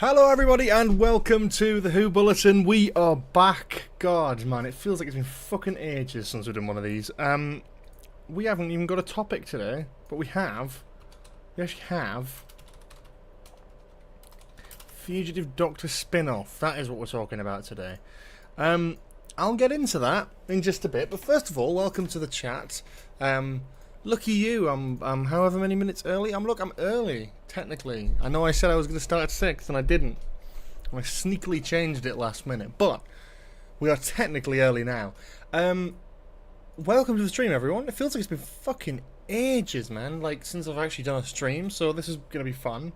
Hello everybody and welcome to the WHO Bulletin. We are back. God, man, it feels like it's been fucking ages since we've done one of these. We haven't even got a topic today, but we actually have Fugitive Doctor spin-off. That is what we're talking about today. I'll get into that in just a bit, but first of all, welcome to the chat. Lucky you, I'm however many minutes early. I'm early, technically. I know I said I was going to start at 6 and I didn't. I sneakily changed it last minute, but we are technically early now. Welcome to the stream, everyone. It feels like it's been fucking ages, man, like since I've actually done a stream, so this is going to be fun.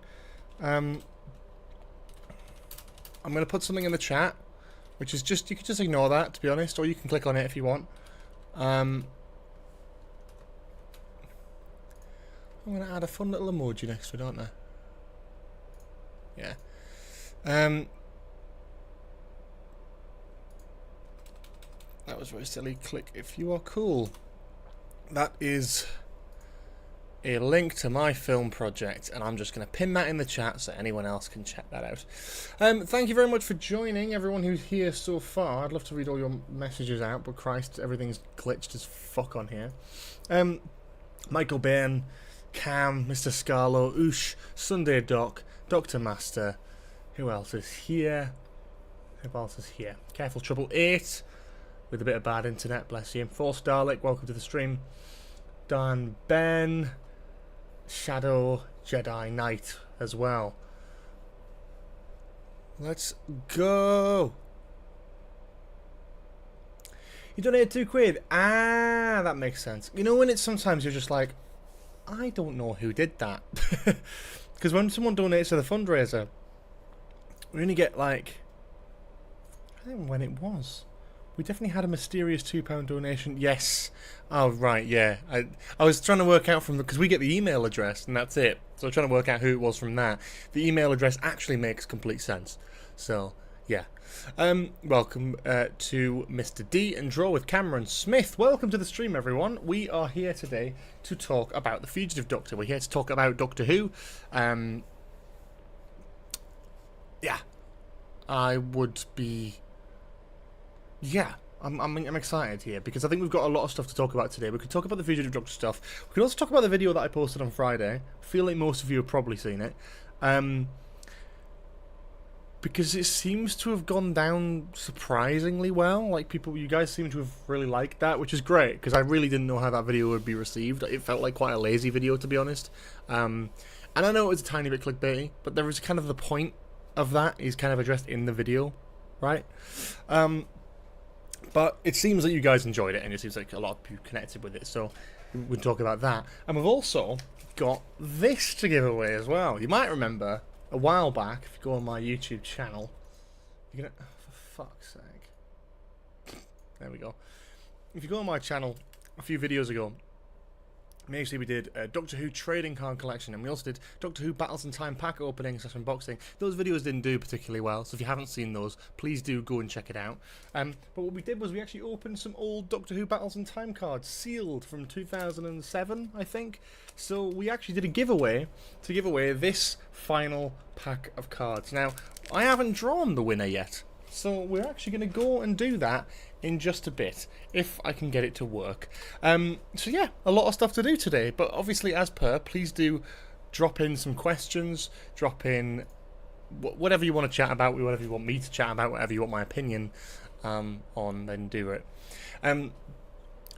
I'm going to put something in the chat, which is just, you can just ignore that, to be honest, or you can click on it if you want. I'm going to add a fun little emoji next to it, aren't I? Yeah. That was very silly. Click if you are cool. That is a link to my film project, and I'm just going to pin that in the chat so anyone else can check that out. Thank you very much for joining, everyone who's here so far. I'd love to read all your messages out, but Christ, everything's glitched as fuck on here. Michael Bairn, Cam, Mr. Scarlo, Oosh, Sunday Doc, Dr. Master. Who else is here? Who else is here? Careful Trouble 8 with a bit of bad internet, bless you. Force Dalek, welcome to the stream. Dan Ben, Shadow Jedi Knight as well. Let's go. You donated £2. Ah, that makes sense. You know when it's sometimes you're just like, I don't know who did that. Because when someone donates to the fundraiser, we only get like, I don't know when it was. We definitely had a mysterious £2 donation. Yes. Oh, right, yeah. I was trying to work out from because we get the email address and that's it. So I was trying to work out who it was from that. The email address actually makes complete sense. So, yeah. Welcome to Mr. D and Draw with Cameron Smith. Welcome to the stream, everyone. We are here today to talk about the Fugitive Doctor. We're here to talk about Doctor Who. Yeah. I would be... Yeah, I'm excited here because I think we've got a lot of stuff to talk about today. We could talk about the Fugitive Doctor stuff. We could also talk about the video that I posted on Friday. I feel like most of you have probably seen it. Because it seems to have gone down surprisingly well. Like, you guys seem to have really liked that, which is great, because I really didn't know how that video would be received. It felt like quite a lazy video, to be honest. And I know it was a tiny bit clickbaity, but there was kind of the point of that is kind of addressed in the video, right? But it seems that you guys enjoyed it, and it seems like a lot of you connected with it, so we'll talk about that. And we've also got this to give away as well. You might remember a while back, if you go on my YouTube channel, you're gonna... Oh, for fuck's sake. There we go. If you go on my channel a few videos ago, basically we did a Doctor Who trading card collection, and we also did Doctor Who Battles in Time pack opening / unboxing. Those videos didn't do particularly well, so if you haven't seen those, please do go and check it out. But what we did was we actually opened some old Doctor Who Battles in Time cards, sealed from 2007, I think. So we actually did a giveaway to give away this final pack of cards. Now, I haven't drawn the winner yet, so we're actually going to go and do that in just a bit, if I can get it to work. So yeah, a lot of stuff to do today, but obviously as per, please do drop in some questions, drop in whatever you want to chat about, whatever you want me to chat about, whatever you want my opinion on, then do it.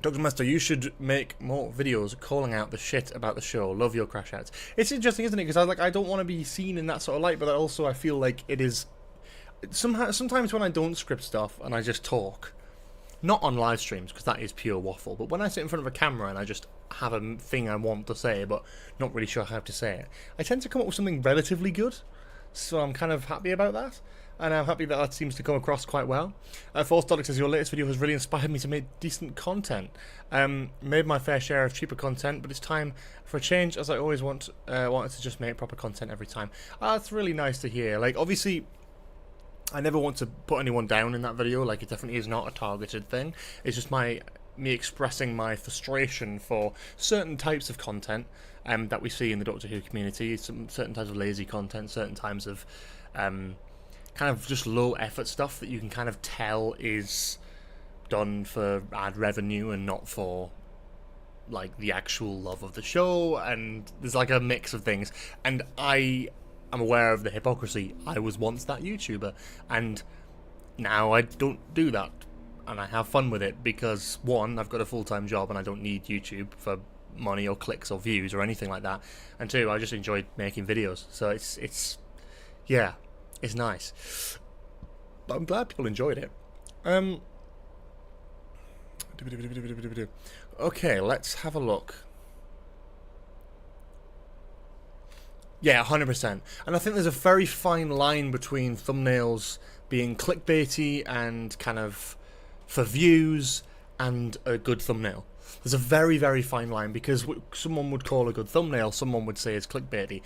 Dr. Master, you should make more videos calling out the shit about the show. Love your crash outs. It's interesting, isn't it? Because I don't want to be seen in that sort of light, but also I feel like it is... Sometimes when I don't script stuff and I just talk, not on live streams because that is pure waffle, but when I sit in front of a camera and I just have a thing I want to say but not really sure how to say it, I tend to come up with something relatively good. So I'm kind of happy about that, and I'm happy that seems to come across quite well. Force Dalek says, your latest video has really inspired me to make decent content. Made my fair share of cheaper content, but it's time for a change, as I always wanted to just make proper content every time. That's really nice to hear. Like, obviously, I never want to put anyone down in that video. Like, it definitely is not a targeted thing. It's just me expressing my frustration for certain types of content that we see in the Doctor Who community. Certain types of lazy content, certain types of kind of just low effort stuff that you can kind of tell is done for ad revenue and not for like the actual love of the show, and there's like a mix of things, and I am aware of the hypocrisy. I was once that YouTuber, and now I don't do that, and I have fun with it because, one, I've got a full-time job and I don't need YouTube for money or clicks or views or anything like that, and two, I just enjoy making videos, so it's yeah, it's nice. But I'm glad people enjoyed it. Okay, let's have a look. Yeah, 100%. And I think there's a very fine line between thumbnails being clickbaity and kind of for views and a good thumbnail. There's a very, very fine line, because what someone would call a good thumbnail, someone would say is clickbaity.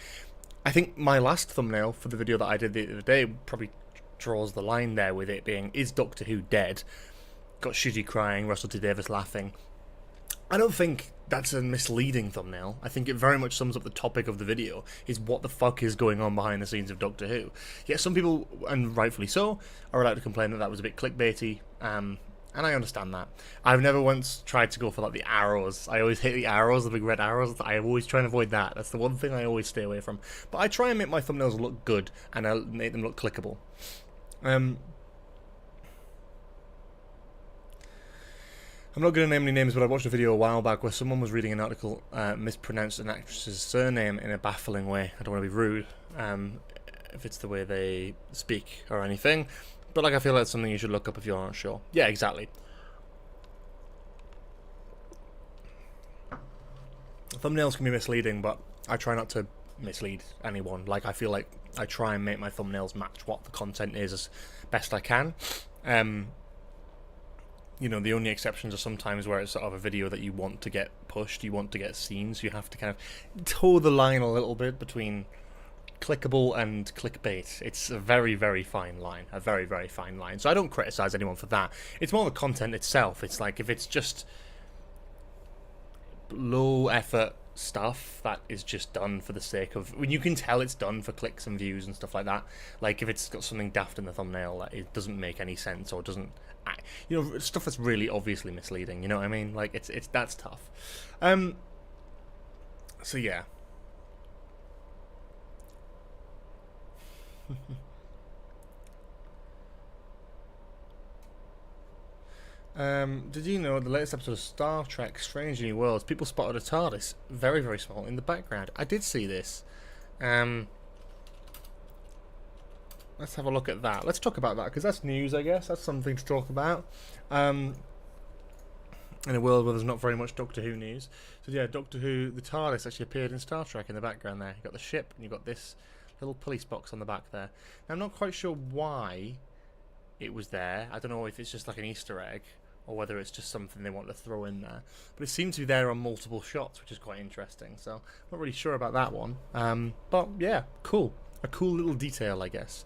I think my last thumbnail for the video that I did the other day probably draws the line there, with it being, is Doctor Who dead? Got Shitty crying, Russell T Davies laughing. I don't think that's a misleading thumbnail. I think it very much sums up the topic of the video, is what the fuck is going on behind the scenes of Doctor Who. Yet some people, and rightfully so, are allowed to complain that that was a bit clickbaity, and I understand that. I've never once tried to go for like the arrows. I always hate the arrows, the big red arrows. I always try and avoid that. That's the one thing I always stay away from. But I try and make my thumbnails look good, and I make them look clickable. I'm not going to name any names, but I watched a video a while back where someone was reading an article, mispronounced an actress's surname in a baffling way. I don't want to be rude, if it's the way they speak or anything, but like, I feel that's something you should look up if you're not sure. Yeah, exactly. Thumbnails can be misleading, but I try not to mislead anyone. Like, I feel like I try and make my thumbnails match what the content is as best I can. You know, the only exceptions are sometimes where it's sort of a video that you want to get pushed, you want to get seen, so you have to kind of toe the line a little bit between clickable and clickbait. It's a very, very fine line. A very, very fine line. So I don't criticize anyone for that. It's more the content itself. It's like, if it's just low effort stuff that is just done for the sake of, when you can tell it's done for clicks and views and stuff like that, like if it's got something daft in the thumbnail that it doesn't make any sense, or doesn't, you know, stuff that's really obviously misleading, you know what I mean? Like, it's that's tough. So yeah. Did you know the latest episode of Star Trek Strange New Worlds, people spotted a TARDIS, very, very small, in the background? I did see this. Let's have a look at that. Let's talk about that, because that's news, I guess. That's something to talk about. In a world where there's not very much Doctor Who news. So yeah, Doctor Who, the TARDIS actually appeared in Star Trek in the background there. You've got the ship, and you've got this little police box on the back there. Now, I'm not quite sure why it was there. I don't know if it's just like an Easter egg, or whether it's just something they want to throw in there. But it seems to be there on multiple shots, which is quite interesting. So, I'm not really sure about that one. But yeah, cool. A cool little detail, I guess.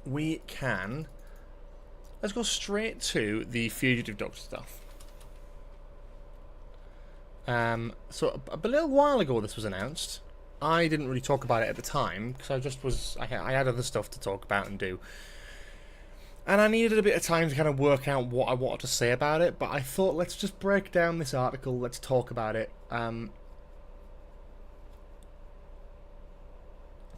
We can... Let's go straight to the Fugitive Doctor stuff. So, a little while ago this was announced. I didn't really talk about it at the time, because I had other stuff to talk about and do. And I needed a bit of time to kind of work out what I wanted to say about it, but I thought, let's just break down this article, let's talk about it.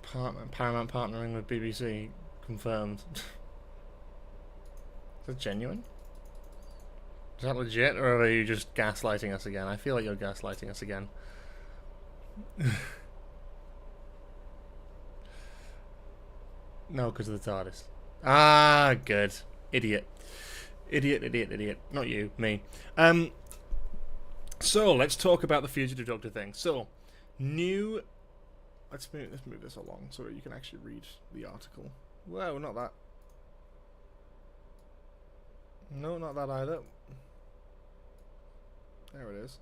Paramount partnering with BBC confirmed. Is that genuine? Is that legit, or are you just gaslighting us again? I feel like you're gaslighting us again. No, because of the TARDIS. Ah, good. Idiot. Idiot. Not you, me. So, let's talk about the Fugitive Doctor thing. So, new... Let's move this along so that you can actually read the article. Whoa, not that. No, not that either. There it is.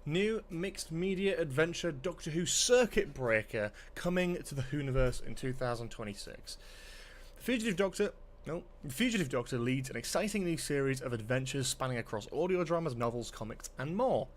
New mixed media adventure Doctor Who circuit breaker coming to the Whoniverse in 2026. The Fugitive Doctor leads an exciting new series of adventures spanning across audio dramas, novels, comics, and more.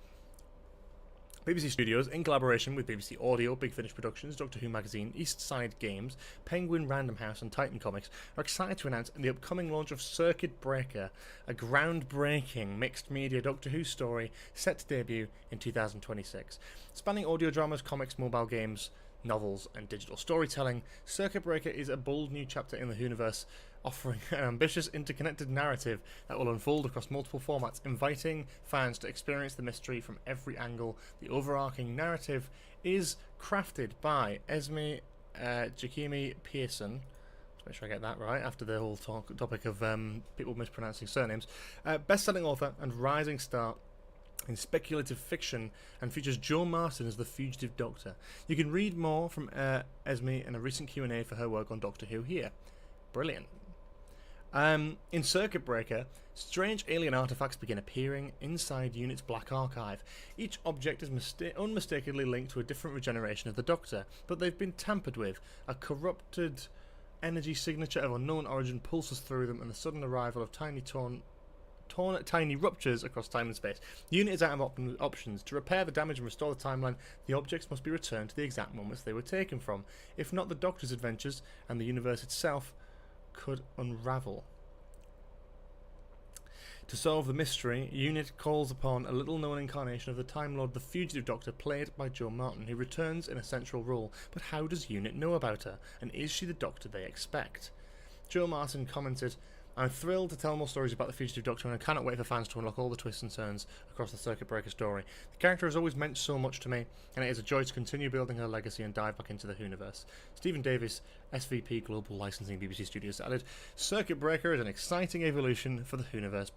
BBC Studios, in collaboration with BBC Audio, Big Finish Productions, Doctor Who Magazine, East Side Games, Penguin Random House and Titan Comics, are excited to announce the upcoming launch of Circuit Breaker, a groundbreaking mixed-media Doctor Who story set to debut in 2026. Spanning audio dramas, comics, mobile games, novels and digital storytelling, Circuit Breaker is a bold new chapter in the Whoniverse, offering an ambitious interconnected narrative that will unfold across multiple formats, inviting fans to experience the mystery from every angle. The overarching narrative is crafted by Esme Jakimi Pearson. Let's make sure I get that right after the whole topic of people mispronouncing surnames. Best-selling author and rising star in speculative fiction, and features Jo Martin as the Fugitive Doctor. You can read more from Esme in a recent Q&A for her work on Doctor Who here. Brilliant. In Circuit Breaker, strange alien artifacts begin appearing inside Unit's black archive. Each object is unmistakably linked to a different regeneration of the Doctor, but they've been tampered with. A corrupted energy signature of unknown origin pulses through them, and the sudden arrival of tiny ruptures across time and space. The unit is out of options. To repair the damage and restore the timeline, the objects must be returned to the exact moments they were taken from. If not, the Doctor's adventures and the universe itself could unravel. To solve the mystery, Unit calls upon a little-known incarnation of the Time Lord, the Fugitive Doctor, played by Jo Martin, who returns in a central role. But how does Unit know about her? And is she the Doctor they expect? Jo Martin commented, "I'm thrilled to tell more stories about the Fugitive Doctor, and I cannot wait for fans to unlock all the twists and turns across the Circuit Breaker story. The character has always meant so much to me, and it is a joy to continue building her legacy and dive back into the Whoniverse." Stephen Davis, SVP Global Licensing, BBC Studios, added, "Circuit Breaker is an exciting evolution for the Whoniverse,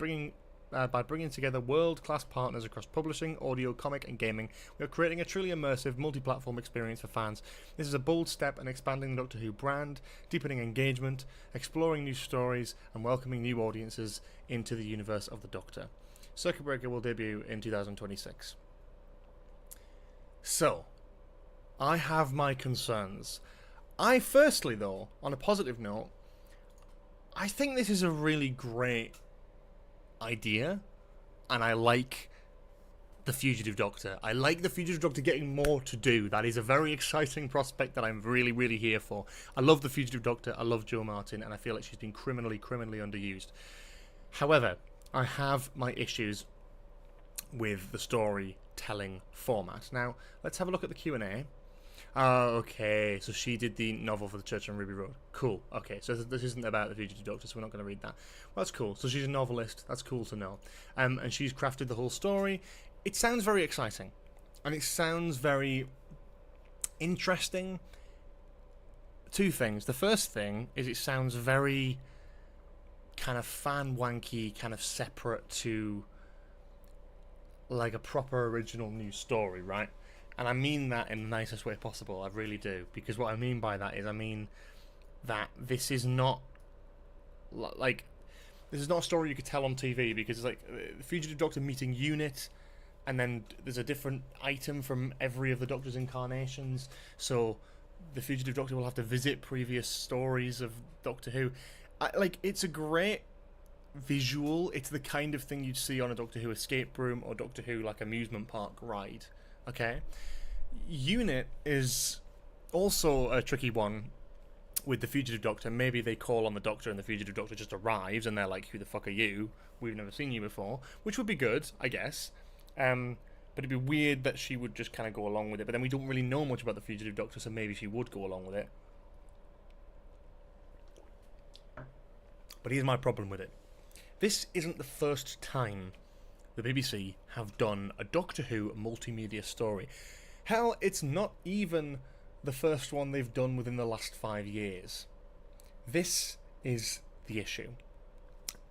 by bringing together world-class partners across publishing, audio, comic and gaming. We are creating a truly immersive, multi-platform experience for fans. This is a bold step in expanding the Doctor Who brand, deepening engagement, exploring new stories and welcoming new audiences into the universe of the Doctor. Circuit Breaker will debut in 2026. So, I have my concerns. Firstly though, on a positive note, I think this is a really great idea, and I like the Fugitive Doctor. I like the Fugitive Doctor getting more to do. That is a very exciting prospect that I'm really, really here for. I love the Fugitive Doctor, I love Jo Martin, and I feel like she's been criminally underused. However, I have my issues with the storytelling format. Now, let's have a look at the Q&A. Okay, so she did the novel for the Church on Ruby Road. Cool. Okay, so this isn't about the Fugitive Doctor, so we're not going to read that. Well, that's cool. So she's a novelist. That's cool to know. And she's crafted the whole story. It sounds very exciting. And it sounds very interesting. Two things. The first thing is it sounds very kind of fan-wanky, kind of separate to like a proper original new story, right? And I mean that in the nicest way possible, I really do. Because what I mean by that is, I mean that this is not like, this is not a story you could tell on TV, because it's like the Fugitive Doctor meeting Unit, and then there's a different item from every of the Doctor's incarnations, so the Fugitive Doctor will have to visit previous stories of Doctor Who. It's a great visual. It's the kind of thing you'd see on a Doctor Who escape room or Doctor Who like amusement park ride. Okay, Unit is also a tricky one with the Fugitive Doctor. Maybe they call on the Doctor and the Fugitive Doctor just arrives and they're like, "Who the fuck are you? We've never seen you before," which would be good, I guess. But it'd be weird that she would just kind of go along with it. But then we don't really know much about the Fugitive Doctor, so maybe she would go along with it. But here's my problem with it. This isn't the first time the BBC have done a Doctor Who multimedia story. Hell, it's not even the first one they've done within the last 5 years. This is the issue.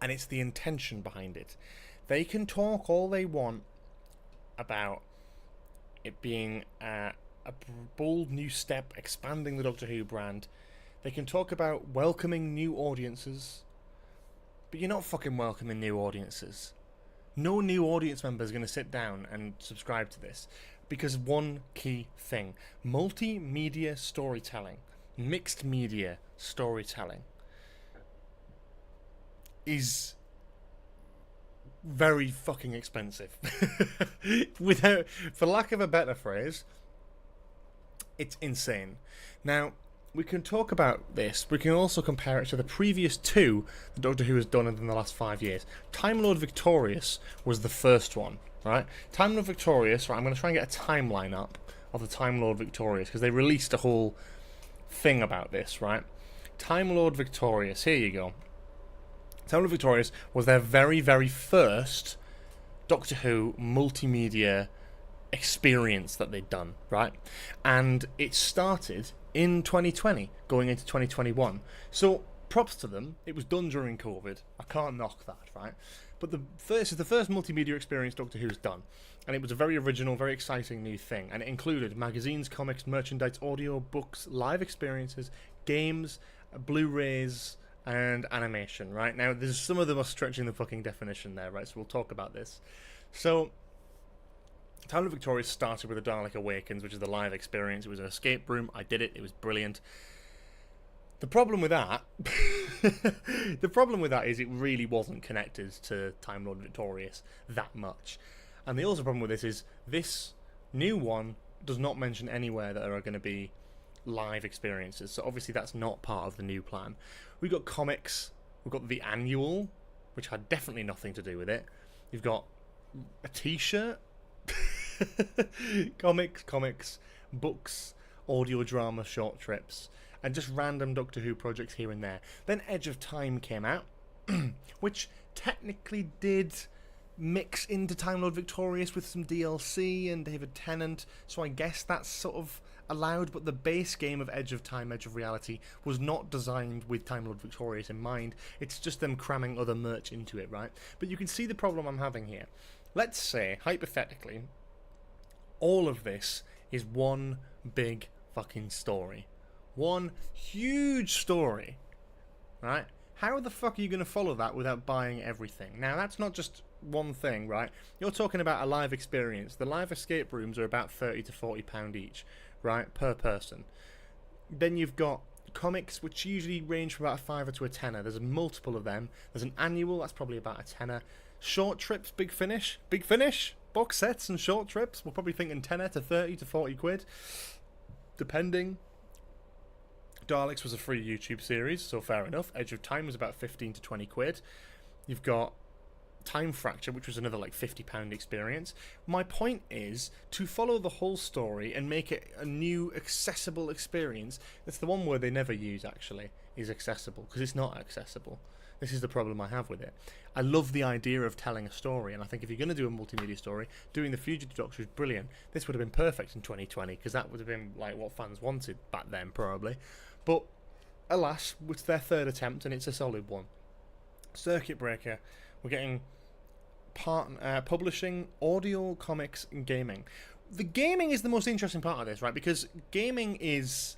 And it's the intention behind it. They can talk all they want about it being a bold new step, expanding the Doctor Who brand. They can talk about welcoming new audiences. But you're not fucking welcoming new audiences. No new audience member is going to sit down and subscribe to this, because one key thing: multimedia storytelling, mixed media storytelling is very fucking expensive. Without, for lack of a better phrase, it's insane. Now, we can talk about this. We can also compare it to the previous two that Doctor Who has done in the last 5 years. Time Lord Victorious was the first one, right? Time Lord Victorious, right, I'm going to try and get a timeline up of the Time Lord Victorious, because they released a whole thing about this, right? Time Lord Victorious, here you go. Time Lord Victorious was their very, very first Doctor Who multimedia experience that they'd done, right? And it started in 2020, going into 2021. So props to them. It was done during COVID. I can't knock that, right? But this is the first multimedia experience Doctor Who's done. And it was a very original, very exciting new thing. And it included magazines, comics, merchandise, audio, books, live experiences, games, Blu-rays, and animation, right? Now, there's some of them are stretching the fucking definition there, right? So we'll talk about this. So, Time Lord Victorious started with The Dalek Awakens, which is the live experience. It was an escape room. I did it. It was brilliant. The problem with that, is it really wasn't connected to Time Lord Victorious that much. And the other problem with this is this new one does not mention anywhere that there are going to be live experiences. So obviously that's not part of the new plan. We've got comics. We've got the annual, which had definitely nothing to do with it. You've got a T-shirt. comics, books, audio drama, short trips, and just random Doctor Who projects here and there. Then Edge of Time came out, which technically did mix into Time Lord Victorious with some DLC and David Tennant, so I guess that's sort of allowed, but the base game of Edge of Time, Edge of Reality was not designed with Time Lord Victorious in mind. It's just them cramming other merch into it, right? But you can see the problem I'm having here. Let's say, hypothetically, all of this is one big fucking story. One huge story, right? How the fuck are you going to follow that without buying everything? Now, that's not just one thing, right? You're talking about a live experience. The live escape rooms are about £30 to £40 each, right, per person. Then you've got comics, which usually range from about a £5 to a £10. There's multiple of them. There's an annual, that's probably about a £10. Short trips, big finish, box sets and short trips, we're probably thinking £10 to 30 to 40 quid, depending. Daleks was a free YouTube series, so fair enough. Edge of Time was about 15 to 20 quid. You've got Time Fracture, which was another like £50 experience. My point is to follow the whole story and make it a new accessible experience. It's the one word they never use, actually, is accessible, because it's not accessible. This is the problem I have with it. I love the idea of telling a story, and I think if you're going to do a multimedia story, doing the Fugitive Doctor is brilliant. This would have been perfect in 2020, because that would have been like what fans wanted back then, probably. But alas, it's their third attempt, and it's a solid one. Circuit Breaker, we're getting publishing, audio, comics, and gaming. The gaming is the most interesting part of this, right? Because gaming is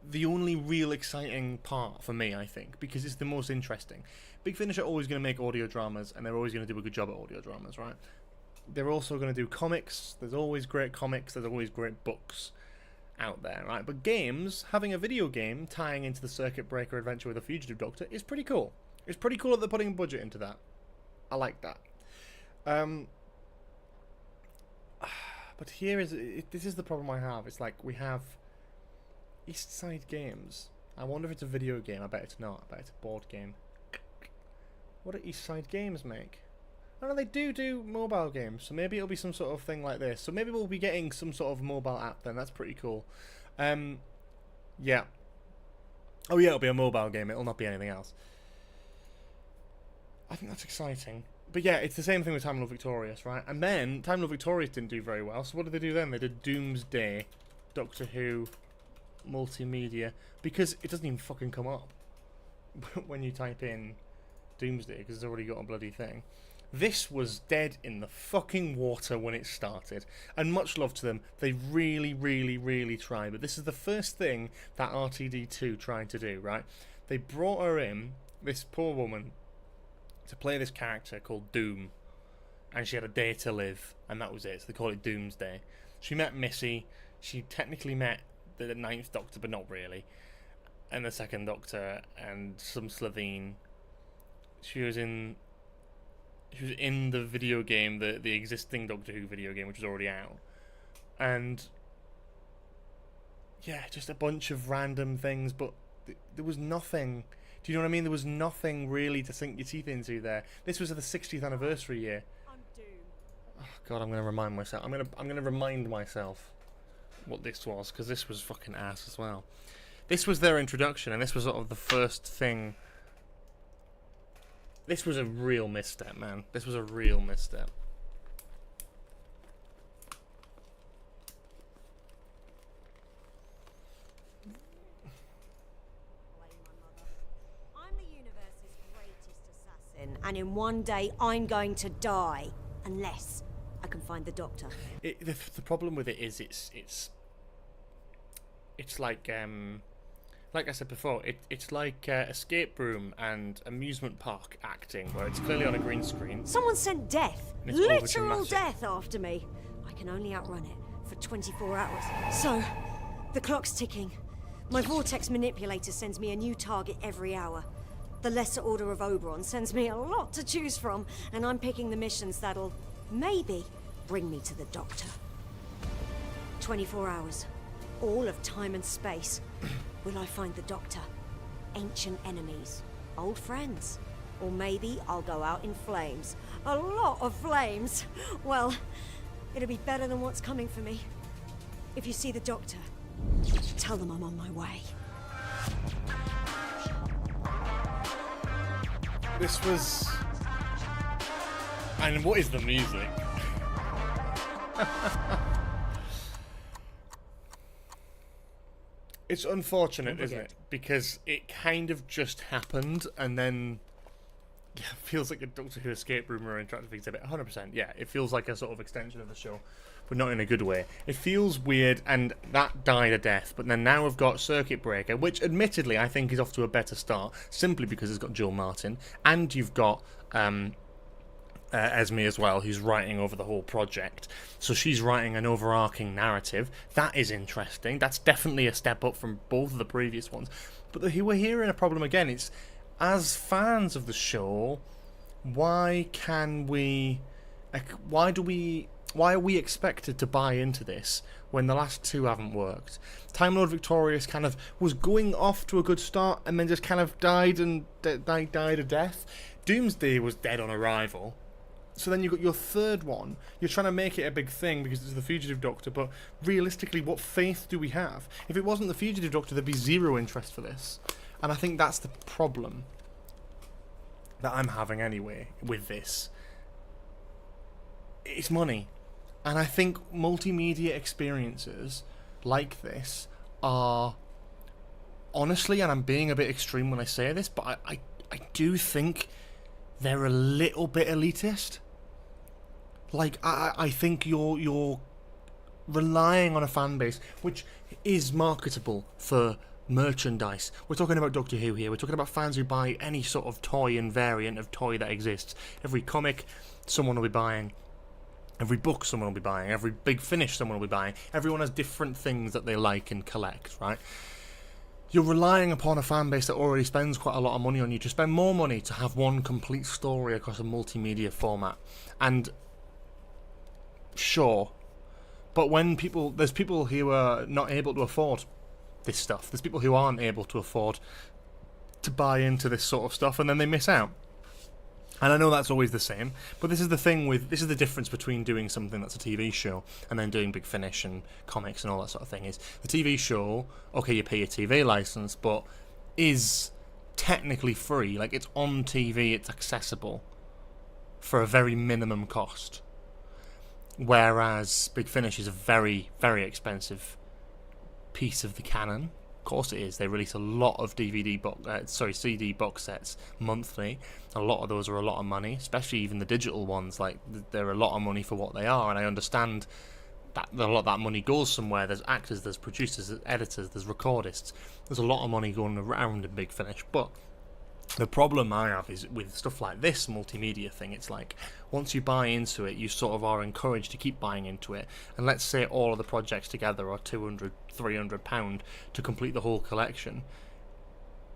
the only real exciting part for me, I think, because it's the most interesting. Big Finish are always going to make audio dramas, and they're always going to do a good job at audio dramas, right? They're also going to do comics. There's always great comics. There's always great books out there, right? But games, having a video game tying into the Circuit Breaker adventure with a Fugitive Doctor is pretty cool. It's pretty cool that they're putting budget into that. I like that. But this is the problem I have. It's like we have East Side Games. I wonder if it's a video game. I bet it's not. I bet it's a board game. What do East Side Games make? Oh no, they do mobile games, so maybe it'll be some sort of thing like this. So maybe we'll be getting some sort of mobile app then. That's pretty cool. Yeah. Oh yeah, it'll be a mobile game. It'll not be anything else. I think that's exciting. But yeah, it's the same thing with Time Lord Victorious, right? And then Time Lord Victorious didn't do very well. So what did they do then? They did Doomsday, Doctor Who, multimedia, because it doesn't even fucking come up when you type in Doomsday, because it's already got a bloody thing. This was dead in the fucking water when it started, and much love to them. They really, really, really tried, but this is the first thing that RTD2 tried to do, right? They brought her in, this poor woman, to play this character called Doom, and she had a day to live, and that was it. So they call it Doomsday. She met Missy. She technically met the Ninth Doctor, but not really, and the Second Doctor, and some Slovene. She was in She was in the video game, the existing Doctor Who video game, which was already out, and yeah, just a bunch of random things, but there was nothing. Do you know what I mean? There was nothing really to sink your teeth into there. This was the 60th anniversary year. I'm doomed. Oh God, I'm gonna remind myself. I'm gonna remind myself what this was, because this was fucking ass as well. This was their introduction, and this was sort of the first thing. This was a real misstep, man. This was a real misstep. I'm the universe's greatest assassin, and in one day I'm going to die, unless I can find the Doctor. The problem with it is it's like I said before, it's like escape room and amusement park acting, where it's clearly on a green screen. Someone sent death, It's literal overdramatic. death, after me. I can only outrun it for 24 hours. So, the clock's ticking. My vortex manipulator sends me a new target every hour. The Lesser Order of Oberon sends me a lot to choose from, and I'm picking the missions that'll, maybe, bring me to the Doctor. 24 hours. All of time and space. Will I find the Doctor? Ancient enemies? Old friends? Or maybe I'll go out in flames. A lot of flames! Well, it'll be better than what's coming for me. If you see the Doctor, tell them I'm on my way. This was... And what is the music? It's unfortunate, isn't it? Because it kind of just happened, and then yeah, it feels like a Doctor Who escape room or interactive exhibit. 100%, yeah. It feels like a sort of extension of the show, but not in a good way. It feels weird, and that died a death. But then now we've got Circuit Breaker, which admittedly I think is off to a better start, simply because it's got Joel Martin, and you've got Esme as well, who's writing over the whole project. So she's writing an overarching narrative. That is interesting. That's definitely a step up from both of the previous ones. But we're hearing a problem again. It's, as fans of the show, why are we expected to buy into this when the last two haven't worked? Time Lord Victorious kind of was going off to a good start and then just kind of died a death. Doomsday was dead on arrival. So then you've got your third one. You're trying to make it a big thing because it's the Fugitive Doctor, but realistically, what faith do we have? If it wasn't the Fugitive Doctor, there'd be zero interest for this. And I think that's the problem that I'm having anyway with this. It's money. And I think multimedia experiences like this are, honestly, and I'm being a bit extreme when I say this, but I do think they're a little bit elitist. Like, I think you're relying on a fan base which is marketable for merchandise. We're talking about Doctor Who here. We're talking about fans who buy any sort of toy and variant of toy that exists. Every comic, someone will be buying. Every book, someone will be buying. Every Big Finish, someone will be buying. Everyone has different things that they like and collect, right? You're relying upon a fan base that already spends quite a lot of money on you to spend more money to have one complete story across a multimedia format. And sure, but when there's people who are not able to afford this stuff. There's people who aren't able to afford to buy into this sort of stuff, and then they miss out. And I know that's always the same, but this is the difference between doing something that's a TV show and then doing Big Finish and comics and all that sort of thing. Is the TV show, okay, you pay your TV license, but is technically free. Like, it's on TV, it's accessible for a very minimum cost. Whereas Big Finish is a very, very expensive piece of the canon. Of course it is. They release a lot of CD box sets monthly. A lot of those are a lot of money, especially even the digital ones. Like, they're a lot of money for what they are, and I understand that a lot of that money goes somewhere. There's actors, there's producers, there's editors, there's recordists. There's a lot of money going around in Big Finish, but the problem I have is with stuff like this multimedia thing. It's like, once you buy into it, you sort of are encouraged to keep buying into it. And let's say all of the projects together are £200, £300 to complete the whole collection.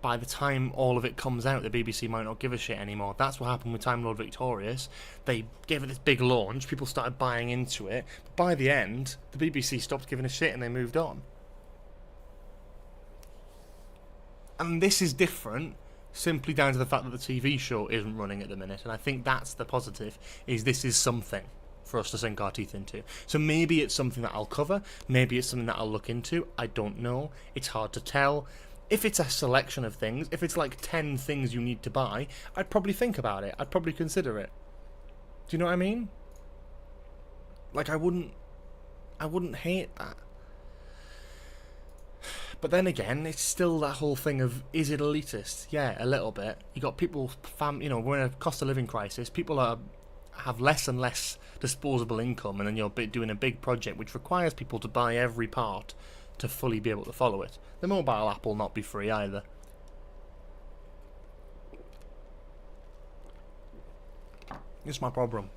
by the time all of it comes out, the BBC might not give a shit anymore. That's what happened with Time Lord Victorious. They gave it this big launch, people started buying into it, but by the end, the BBC stopped giving a shit and they moved on. And this is different, simply down to the fact that the TV show isn't running at the minute, and I think that's the positive, is this is something for us to sink our teeth into. So maybe it's something that I'll cover, maybe it's something that I'll look into, I don't know, it's hard to tell. If it's a selection of things, if it's like 10 things you need to buy, I'd probably think about it, I'd probably consider it. Do you know what I mean? Like, I wouldn't hate that. But then again, it's still that whole thing of, is it elitist? Yeah, a little bit. You got people, we're in a cost of living crisis, people have less and less disposable income, and then you're doing a big project which requires people to buy every part to fully be able to follow it. The mobile app will not be free either. It's my problem.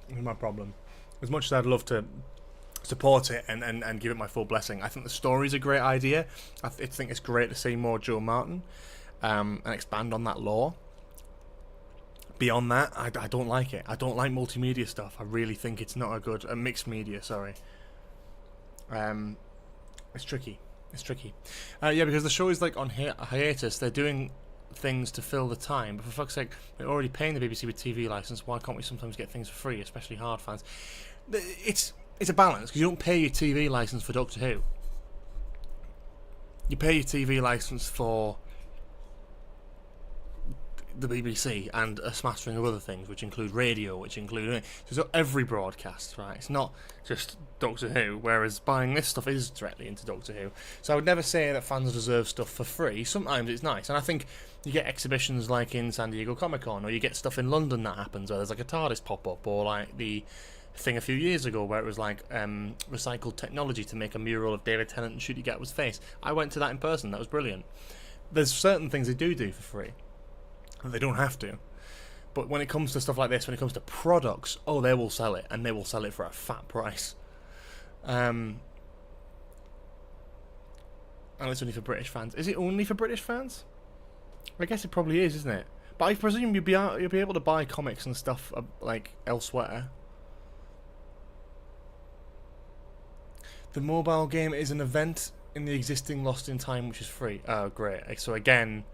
It's my problem. As much as I'd love to support it and give it my full blessing, I think the story's a great idea. I think it's great to see more Joe Martin and expand on that lore. Beyond that, I don't like it. I don't like multimedia stuff. I really think it's not a good... mixed media, sorry. It's tricky. It's tricky. Yeah, because the show is like on hiatus. They're doing things to fill the time. But for fuck's sake, they're already paying the BBC with TV license. Why can't we sometimes get things for free, especially hard fans? It's a balance, because you don't pay your TV license for Doctor Who. You pay your TV license for the BBC and a smattering of other things, which include radio, which include so every broadcast, right? It's not just Doctor Who, whereas buying this stuff is directly into Doctor Who. So I would never say that fans deserve stuff for free. Sometimes it's nice, and I think you get exhibitions like in San Diego Comic-Con, or you get stuff in London that happens where there's like a TARDIS pop-up, or like the thing a few years ago where it was like recycled technology to make a mural of David Tennant and Ncuti Gatwa's face. I went to that in person. That was brilliant. There's certain things they do for free. They don't have to. But when it comes to stuff like this, when it comes to products, oh, they will sell it, and they will sell it for a fat price. And it's only for British fans. Is it only for British fans? I guess it probably is, isn't it? But I presume you'll be able to buy comics and stuff like elsewhere. The mobile game is an event in the existing Lost in Time, which is free. Oh, great. So again,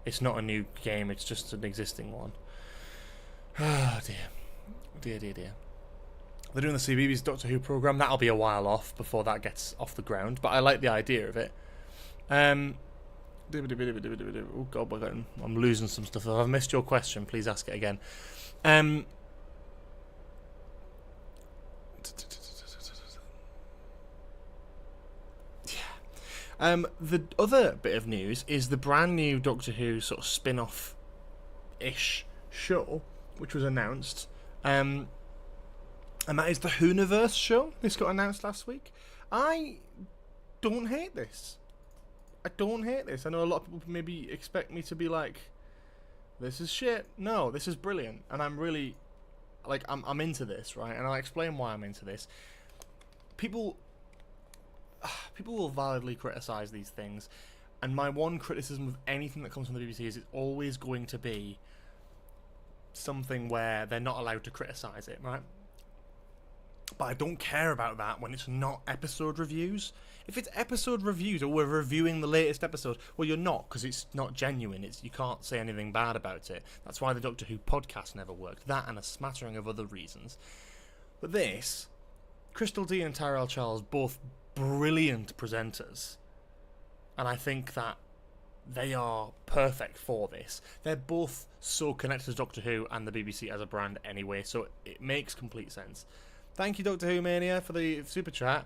it's not a new game, it's just an existing one. Oh, dear. Dear. They're doing the CBeebies Doctor Who programme. That'll be a while off before that gets off the ground, but I like the idea of it. Oh, God, I'm losing some stuff. If I've missed your question, please ask it again. The other bit of news is the brand new Doctor Who sort of spin-off-ish show, which was announced, and that is the Whoniverse show. This got announced last week. I don't hate this. I know a lot of people maybe expect me to be like, this is shit. No, this is brilliant, and I'm really, like, I'm into this, right? And I'll explain why I'm into this. People will validly criticise these things, and my one criticism of anything that comes from the BBC is it's always going to be something where they're not allowed to criticise it, right? But I don't care about that when it's not episode reviews. If it's episode reviews, or we're reviewing the latest episode, well, you're not, because it's not genuine. You can't say anything bad about it. That's why the Doctor Who podcast never worked. That and a smattering of other reasons. But this, Crystal D and Tyrell Charles, both brilliant presenters, and I think that they are perfect for this. They're both so connected to Doctor Who and the BBC as a brand anyway, so it makes complete sense. Thank you, Doctor Who Mania, for the super chat.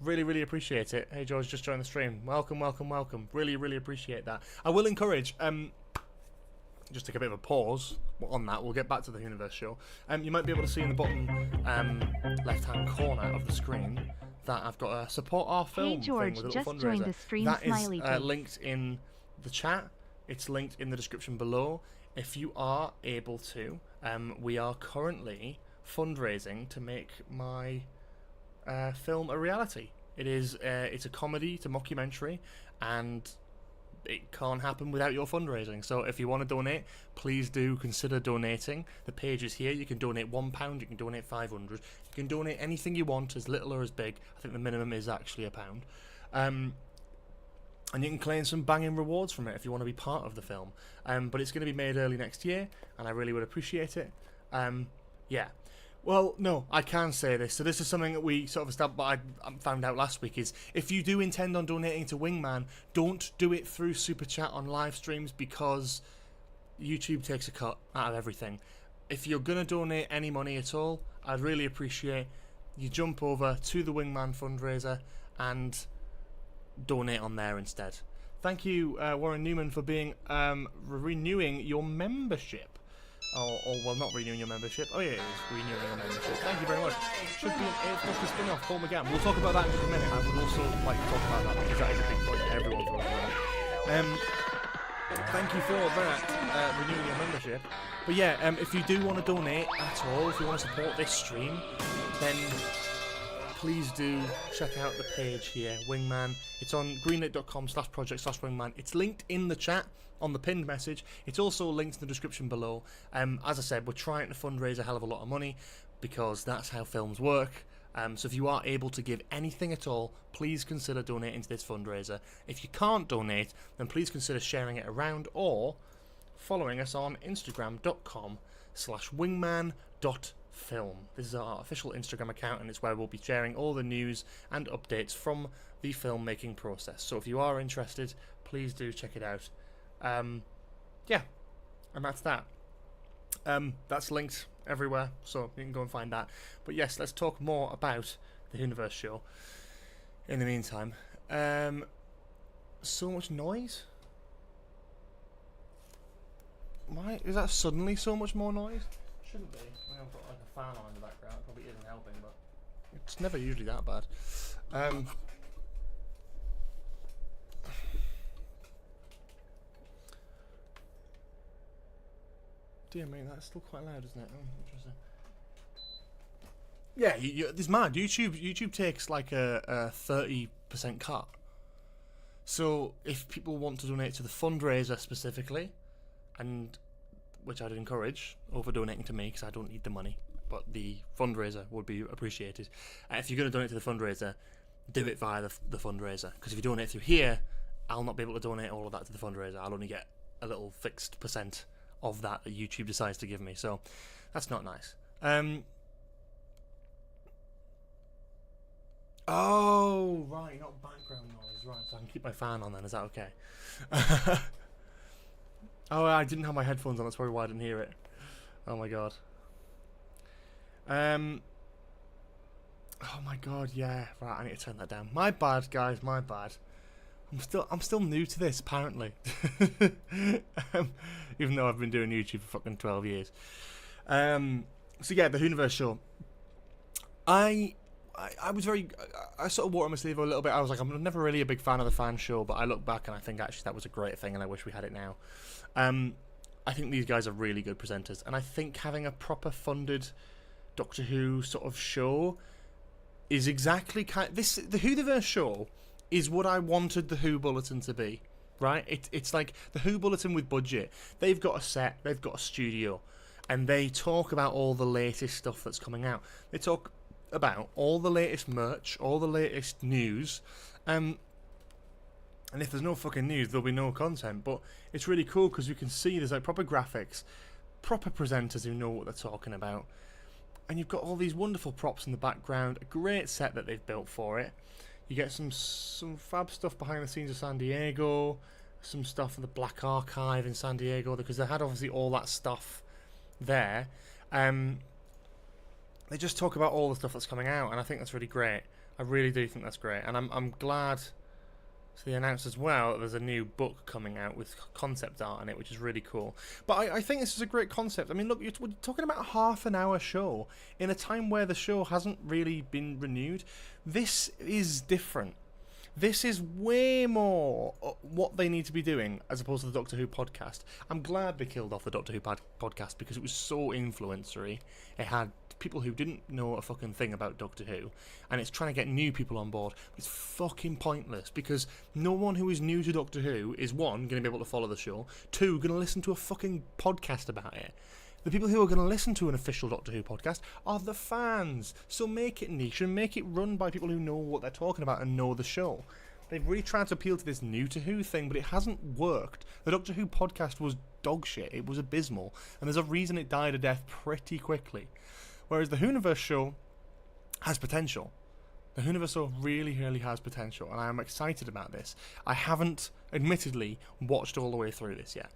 Really appreciate it. Hey George, just joined the stream. Welcome. Really appreciate that. I will encourage, just take a bit of a pause on that. We'll get back to the Whoniverse show. You might be able to see in the bottom left-hand corner of the screen that I've got a support our film George, thing with a little just joined fundraiser. the stream, That smiley is face. linked in the chat. It's linked in the description below. If you are able to, we are currently fundraising to make my film a reality. It's a comedy, it's a mockumentary, and it can't happen without your fundraising. So if you want to donate, please do consider donating. The page is here. You can donate £1, you can donate 500, you can donate anything you want, as little or as big. I think the minimum is actually £1. And you can claim some banging rewards from it if you want to be part of the film. But it's going to be made early next year, and I really would appreciate it. Yeah. Well, no, I can say this. So this is something that we sort of established, I found out last week, is if you do intend on donating to Wingman, don't do it through Super Chat on live streams, because YouTube takes a cut out of everything. If you're going to donate any money at all, I'd really appreciate you jump over to the Wingman fundraiser and donate on there instead. Thank you, Warren Newman, for being renewing your membership. Or well, not renewing your membership. Oh yeah, it is renewing your membership. Thank you very much. Should be an 8th Doctor spin-off, Paul McGann. We'll talk about that in just a minute. I would also like to talk about that, because that is a big point that everyone's talking about. Thank you for that, renewing your membership. But yeah, if you do want to donate at all, if you want to support this stream, then please do check out the page here, Wingman. It's on greenlit.com/project/wingman. It's linked in the chat on the pinned message. It's also linked in the description below. As I said, we're trying to fundraise a hell of a lot of money, because that's how films work. So if you are able to give anything at all, please consider donating to this fundraiser. If you can't donate, then please consider sharing it around, or following us on instagram.com/wingman.film. This is our official Instagram account, and it's where we'll be sharing all the news and updates from the filmmaking process. So if you are interested, please do check it out. Yeah, and that's that. That's linked everywhere, so you can go and find that. But yes, let's talk more about the Whoniverse show. In the meantime, so much noise. Why is that suddenly so much more noise? Shouldn't be. I've got like a fan on in the background. It probably isn't helping, but it's never usually that bad. Dear me, that's still quite loud, isn't it? Oh, interesting. Yeah, it's mad. YouTube takes like a 30% cut. So if people want to donate to the fundraiser specifically, and which I'd encourage over donating to me, because I don't need the money, but the fundraiser would be appreciated. If you're going to donate to the fundraiser, do it via the fundraiser, because if you donate through here, I'll not be able to donate all of that to the fundraiser. I'll only get a little fixed percent of that YouTube decides to give me, so that's not nice. Oh, right, not background noise, right, so I can keep my fan on then, is that okay? Oh, I didn't have my headphones on, that's probably why I didn't hear it. Oh my god. Oh my god, yeah, right, I need to turn that down. My bad, guys, my bad. I'm still new to this, apparently. Even though I've been doing YouTube for fucking 12 years. So yeah, the Whoniverse show. I was very... I sort of wore it on my sleeve a little bit. I was like, I'm never really a big fan of the fan show, but I look back and I think actually that was a great thing, and I wish we had it now. I think these guys are really good presenters, and I think having a proper funded Doctor Who sort of show is exactly the Whoniverse show is what I wanted the Who Bulletin to be, right? It's like the Who Bulletin with budget. They've got a set, they've got a studio, and they talk about all the latest stuff that's coming out. They talk about all the latest merch, all the latest news, and if there's no fucking news, there'll be no content. But it's really cool because you can see there's like proper graphics, proper presenters who know what they're talking about, and you've got all these wonderful props in the background, a great set that they've built for it. You get some fab stuff behind the scenes of San Diego, some stuff in the Black Archive in San Diego, because they had obviously all that stuff there. They just talk about all the stuff that's coming out, and I think that's really great. I really do think that's great, and I'm glad. So they announced as well that there's a new book coming out with concept art in it, which is really cool. But I think this is a great concept. I mean, look, we're talking about a half-an-hour show in a time where the show hasn't really been renewed. This is different. This is way more what they need to be doing as opposed to the Doctor Who podcast. I'm glad they killed off the Doctor Who podcast because it was so influencery. It had people who didn't know a fucking thing about Doctor Who, and it's trying to get new people on board. It's fucking pointless because no one who is new to Doctor Who is, one, going to be able to follow the show, two, going to listen to a fucking podcast about it. The people who are going to listen to an official Doctor Who podcast are the fans. So make it niche and make it run by people who know what they're talking about and know the show. They've really tried to appeal to this new to Who thing, but it hasn't worked. The Doctor Who podcast was dog shit. It was abysmal. And there's a reason it died a death pretty quickly. Whereas the Whoniverse show has potential. The Whoniverse show really, really has potential. And I am excited about this. I haven't, admittedly, watched all the way through this yet.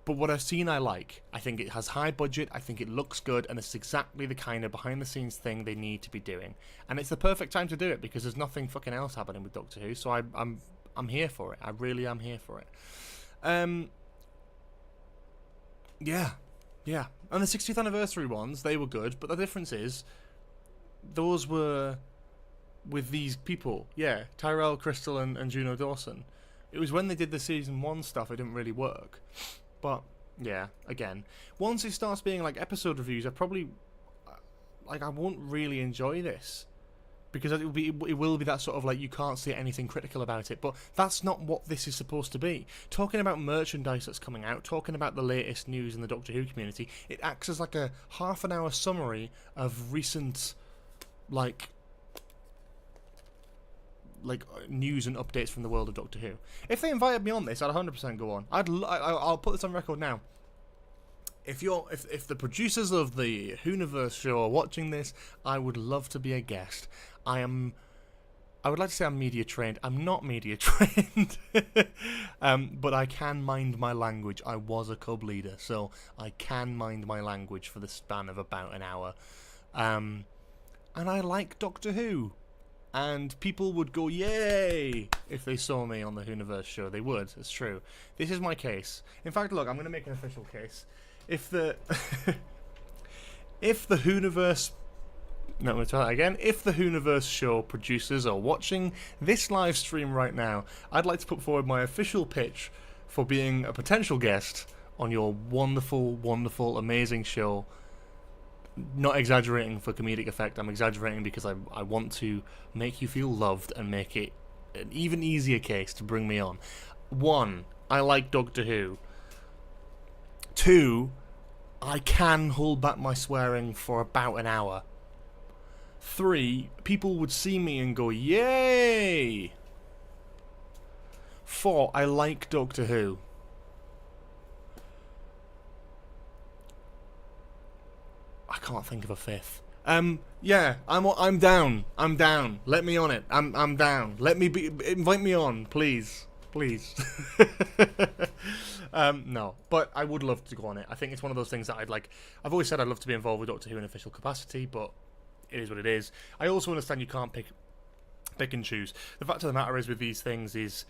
But what I've seen I like. I think it has high budget, I think it looks good, and it's exactly the kind of behind the scenes thing they need to be doing. And it's the perfect time to do it because there's nothing fucking else happening with Doctor Who, so I'm here for it. I really am here for it. Yeah. And the 60th anniversary ones, they were good, but the difference is those were with these people. Yeah, Tyrell, Crystal and Juno Dawson. It was when they did the season 1 stuff it didn't really work. But, yeah, again, once it starts being like episode reviews, I probably, like, I won't really enjoy this. Because it will be that sort of, like, you can't say anything critical about it. But that's not what this is supposed to be. Talking about merchandise that's coming out, talking about the latest news in the Doctor Who community, it acts as like a half-an-hour summary of recent, like news and updates from the world of Doctor Who. If they invited me on this, I'd 100% go on. I'll put this on record now. If the producers of the Whoniverse show are watching this, I would love to be a guest. I would like to say I'm media trained. I'm not media trained, but I can mind my language. I was a cub leader, so I can mind my language for the span of about an hour. And I like Doctor Who. And people would go, yay, if they saw me on the Whoniverse show. They would, it's true. This is my case. In fact, look, I'm going to make an official case. If the Whoniverse... No, I'm going to try that again. If the Whoniverse show producers are watching this live stream right now, I'd like to put forward my official pitch for being a potential guest on your wonderful, wonderful, amazing show. Not exaggerating for comedic effect, I'm exaggerating because I want to make you feel loved and make it an even easier case to bring me on. 1, I like Doctor Who. 2, I can hold back my swearing for about an hour. 3, people would see me and go, yay! 4, I like Doctor Who. I can't think of a 5th. Yeah, I'm down. I'm down. Let me on it. I'm down. Invite me on, please. No, but I would love to go on it. I think it's one of those things that I've always said I'd love to be involved with Doctor Who in official capacity, but it is what it is. I also understand you can't pick and choose. The fact of the matter is with these things is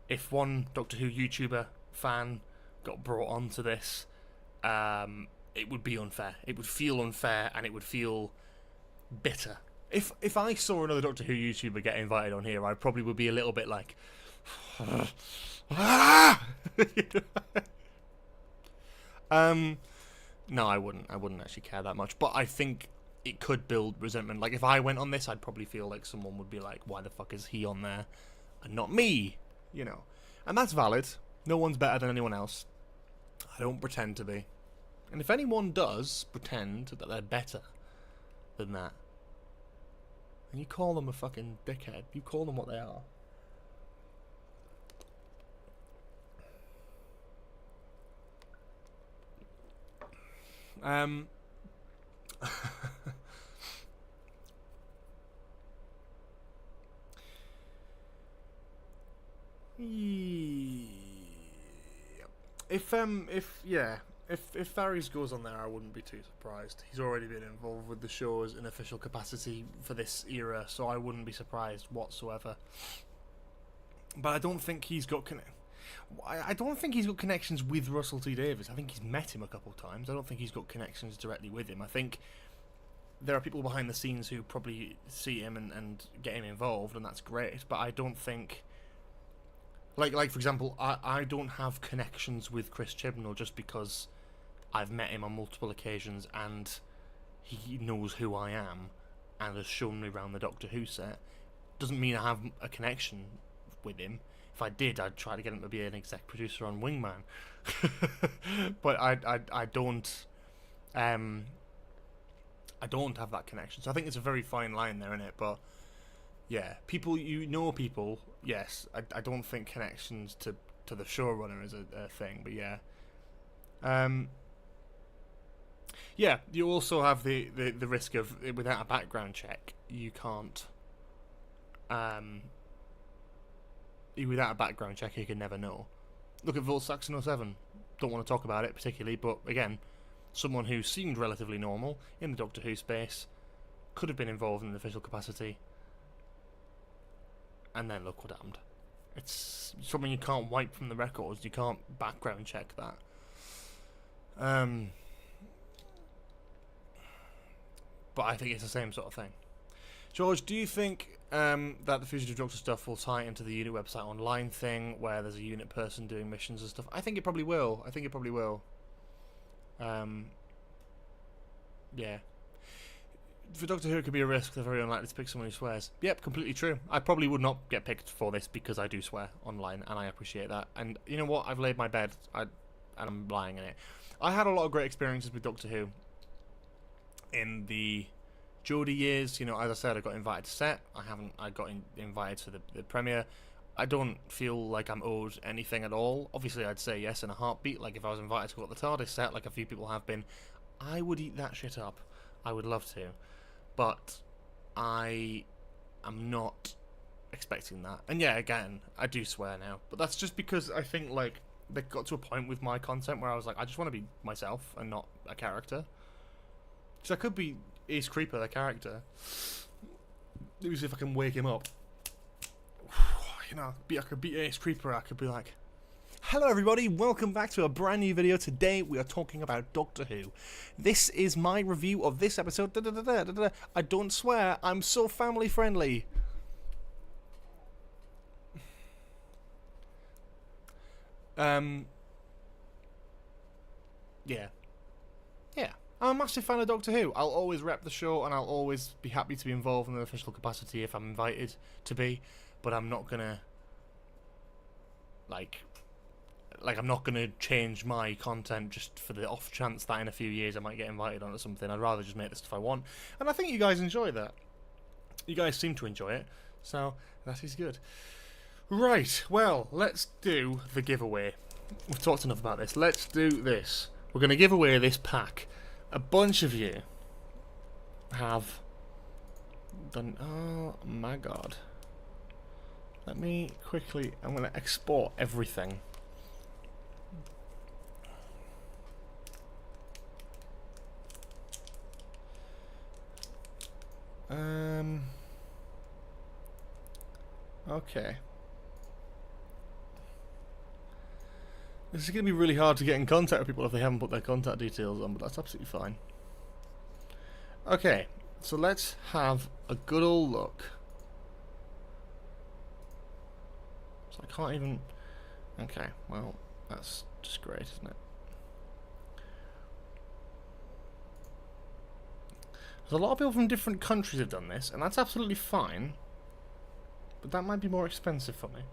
if one Doctor Who YouTuber fan got brought onto this, it would be unfair. It would feel unfair, and it would feel bitter. If I saw another Doctor Who YouTuber get invited on here, I probably would be a little bit like, no, I wouldn't. I wouldn't actually care that much. But I think it could build resentment. Like if I went on this, I'd probably feel like someone would be like, "Why the fuck is he on there, and not me?" You know, and that's valid. No one's better than anyone else. I don't pretend to be. And if anyone does pretend that they're better than that, then you call them a fucking dickhead. You call them what they are. If Faris goes on there, I wouldn't be too surprised. He's already been involved with the shows in official capacity for this era, so I wouldn't be surprised whatsoever. But I don't think he's got connections with Russell T Davies. I think he's met him a couple of times. I don't think he's got connections directly with him. I think there are people behind the scenes who probably see him and get him involved, and that's great. But I don't think, like for example, I don't have connections with Chris Chibnall just because I've met him on multiple occasions and he knows who I am and has shown me around the Doctor Who set. Doesn't mean I have a connection with him. If I did, I'd try to get him to be an exec producer on Wingman. But I don't have that connection. So I think it's a very fine line there, isn't it? But yeah, people, people, yes. I don't think connections to the showrunner is a thing, but yeah. Yeah, you also have the risk of, without a background check, you can't. Without a background check, you can never know. Look at Volt Saxon 07. Don't want to talk about it particularly, but again, someone who seemed relatively normal in the Doctor Who space could have been involved in an official capacity, and then look what happened. It's something you can't wipe from the records. You can't background check that. But I think it's the same sort of thing. George, do you think that the Fugitive Doctor stuff will tie into the unit website online thing, where there's a unit person doing missions and stuff? I think it probably will. Yeah. For Doctor Who, it could be a risk. They're very unlikely to pick someone who swears. Yep, completely true. I probably would not get picked for this because I do swear online, and I appreciate that. And you know what? I've laid my bed, and I'm lying in it. I had a lot of great experiences with Doctor Who in the Jodie years. You know, as I said, I got invited to set. I got invited to the premiere. I don't feel like I'm owed anything at all. Obviously, I'd say yes in a heartbeat. Like, if I was invited to go to the TARDIS set, like a few people have been, I would eat that shit up. I would love to. But I am not expecting that. And yeah, again, I do swear now. But that's just because I think, like, they got to a point with my content where I was like, I just want to be myself and not a character. Because I could be Ace Creeper, the character. Maybe see if I can wake him up. You know, I could be Ace Creeper. I could be like, hello everybody, welcome back to a brand new video. Today we are talking about Doctor Who. This is my review of this episode. I don't swear, I'm so family friendly. Yeah. I'm a massive fan of Doctor Who. I'll always rep the show, and I'll always be happy to be involved in an official capacity if I'm invited to be. But I'm not gonna, like I'm not gonna change my content just for the off chance that in a few years I might get invited onto something. I'd rather just make the stuff I want, and I think you guys enjoy that. You guys seem to enjoy it, so that is good. Right, well, let's do the giveaway. We've talked enough about this. Let's do this. We're going to give away this pack. A bunch of you have done... Oh, my God. Let me quickly... I'm going to export everything. Okay. This is going to be really hard to get in contact with people if they haven't put their contact details on, but that's absolutely fine. Okay, so let's have a good old look. So I can't even... Okay, well, that's just great, isn't it? There's a lot of people from different countries have done this, and that's absolutely fine. But that might be more expensive for me.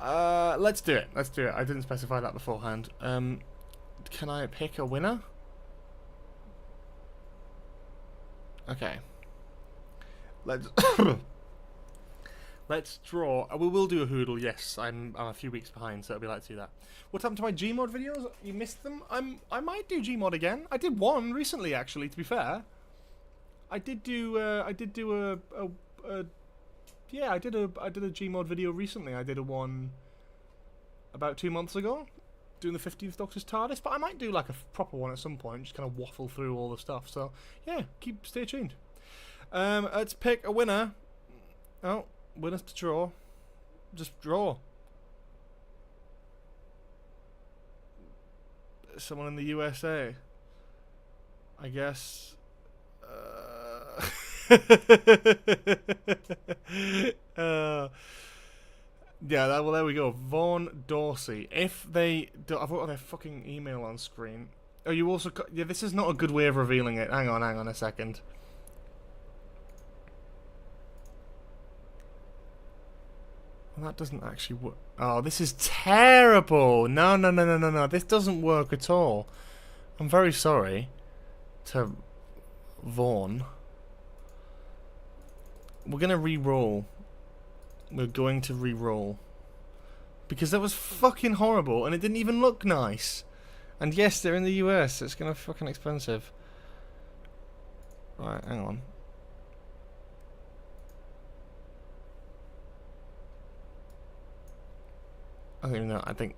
Let's do it. Let's do it. I didn't specify that beforehand. Can I pick a winner? Okay. Let's let's draw. We will do a Whodle. Yes, I'm a few weeks behind, so it'll be like to do that. What happened to my Gmod videos? You missed them. I might do Gmod again. I did one recently, actually. To be fair, I did do a Gmod video recently. I did a one about 2 months ago, doing the 15th Doctor's TARDIS, but I might do like a proper one at some point, just kind of waffle through all the stuff. So yeah, stay tuned. Let's pick a winner. Oh, winners to draw. Just draw. Someone in the USA. I guess. Yeah, well, there we go. Vaughn Dorsey. If they do, I've got their fucking email on screen. Oh, you also. Yeah, this is not a good way of revealing it. Hang on a second. Well, that doesn't actually work. Oh, this is terrible. No. This doesn't work at all. I'm very sorry to Vaughn. We're going to re-roll. We're going to re-roll. Because that was fucking horrible and it didn't even look nice. And yes, they're in the US. It's going to be fucking expensive. Right, hang on. I don't even know. I think.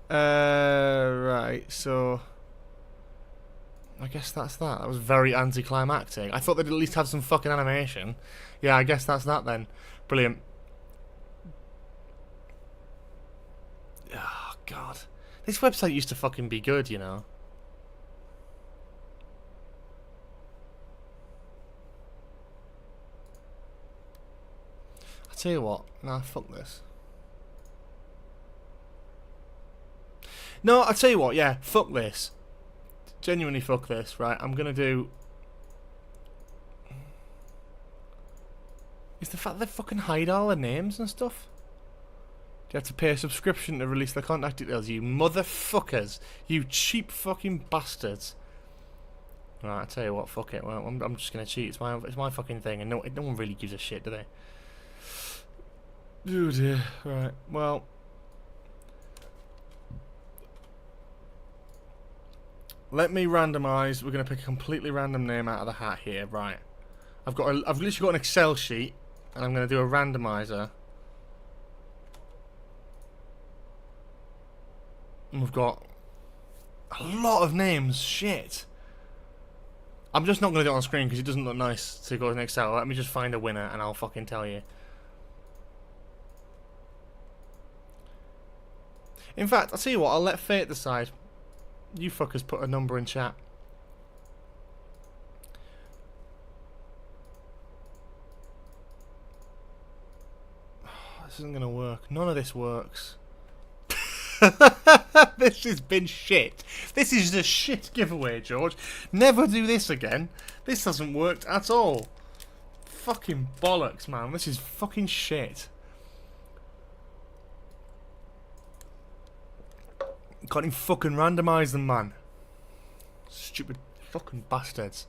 Right, so. I guess that's that. That was very anticlimactic. I thought they'd at least have some fucking animation. Yeah, I guess that's that then. Brilliant. Oh, God. This website used to fucking be good, you know. I'll tell you what. Nah, fuck this. No, I'll tell you what, yeah, fuck this. Genuinely fuck this, right? I'm gonna do... Is the fact they fucking hide all the names and stuff? Do you have to pay a subscription to release the contact details, you motherfuckers? You cheap fucking bastards. Right, I'll tell you what, fuck it. Well, I'm just gonna cheat. It's my fucking thing, and no one really gives a shit, do they? Oh dear. Right, well... Let me randomise. We're going to pick a completely random name out of the hat here. Right. I've literally got an Excel sheet, and I'm going to do a randomizer. And we've got a lot of names. Shit. I'm just not going to do it on screen because it doesn't look nice to go in Excel. Let me just find a winner, and I'll fucking tell you. In fact, I'll tell you what. I'll let fate decide. You fuckers put a number in chat. This isn't gonna work. None of this works. This has been shit. This is a shit giveaway, George. Never do this again. This hasn't worked at all. Fucking bollocks, man. This is fucking shit. Can't even fucking randomise them, man. Stupid fucking bastards.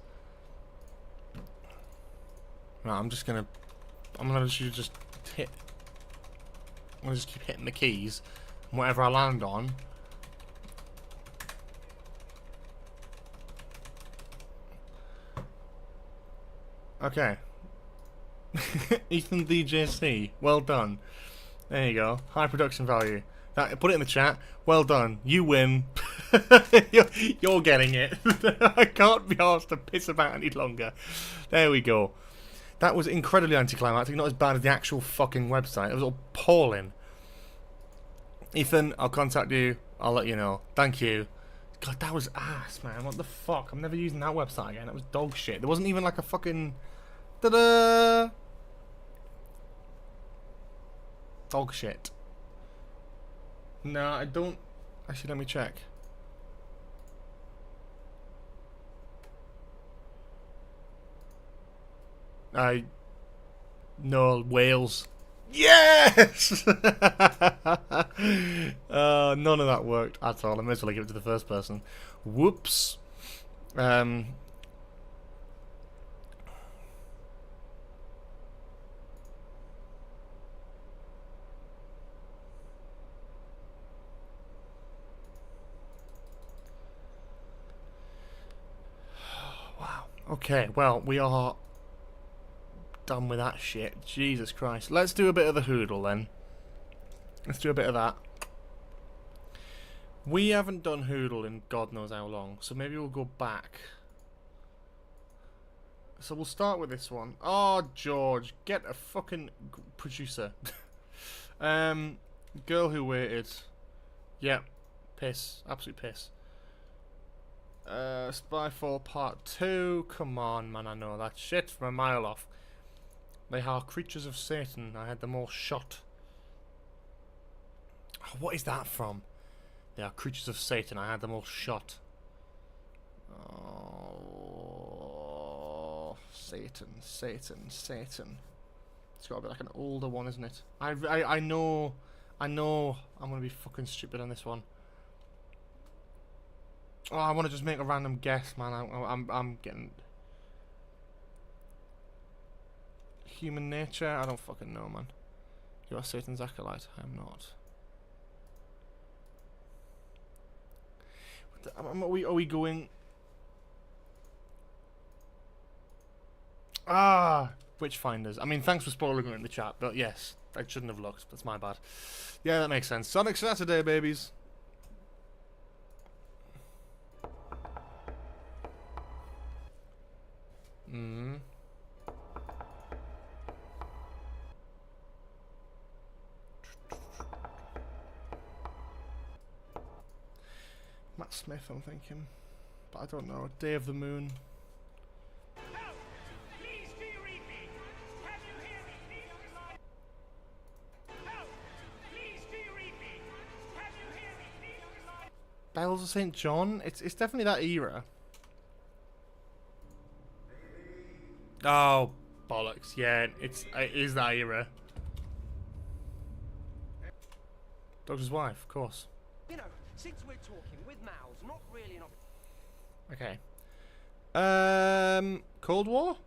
Right, I'm gonna just hit. I'm gonna just keep hitting the keys, and whatever I land on. Okay. Ethan DJC, well done. There you go. High production value. Put it in the chat. Well done. You win. You're getting it. I can't be asked to piss about any longer. There we go. That was incredibly anticlimactic. Not as bad as the actual fucking website. It was appalling. Ethan, I'll contact you. I'll let you know. Thank you. God, that was ass, man. What the fuck? I'm never using that website again. That was dog shit. There wasn't even like a fucking... Ta-da! Dog shit. No, I don't... Actually, let me check. No, Wales. Yes! None of that worked at all. I may as well give it to the first person. Whoops. Okay, well, we are done with that shit. Jesus Christ. Let's do a bit of the Whodle then. Let's do a bit of that. We haven't done Whodle in God knows how long, so maybe we'll go back. So we'll start with this one. Oh, George, get a fucking producer. Girl Who Waited. Yep. Piss. Absolute piss. Spyfall Part 2. Come on, man, I know that shit from a mile off. They are creatures of Satan. I had them all shot. Oh, what is that from? They are creatures of Satan. I had them all shot. Oh, Satan, Satan, Satan. It's got to be like an older one, isn't it? I know I'm gonna be fucking stupid on this one. Oh, I want to just make a random guess, man. I'm getting human nature. I don't fucking know, man. You are Satan's acolyte. I am not. Are we going? Ah, Witchfinders. I mean, thanks for spoiling it in the chat, but yes, I shouldn't have looked. That's my bad. Yeah, that makes sense. Sonic Saturday, babies. Matt Smith, I'm thinking. But I don't know. Day of the Moon. Bells of St. John? It's definitely that era. Oh, bollocks. Yeah, it is that era. Doctor's wife, of course. You know, since we're talking with mouths, not really not. Okay. Cold War?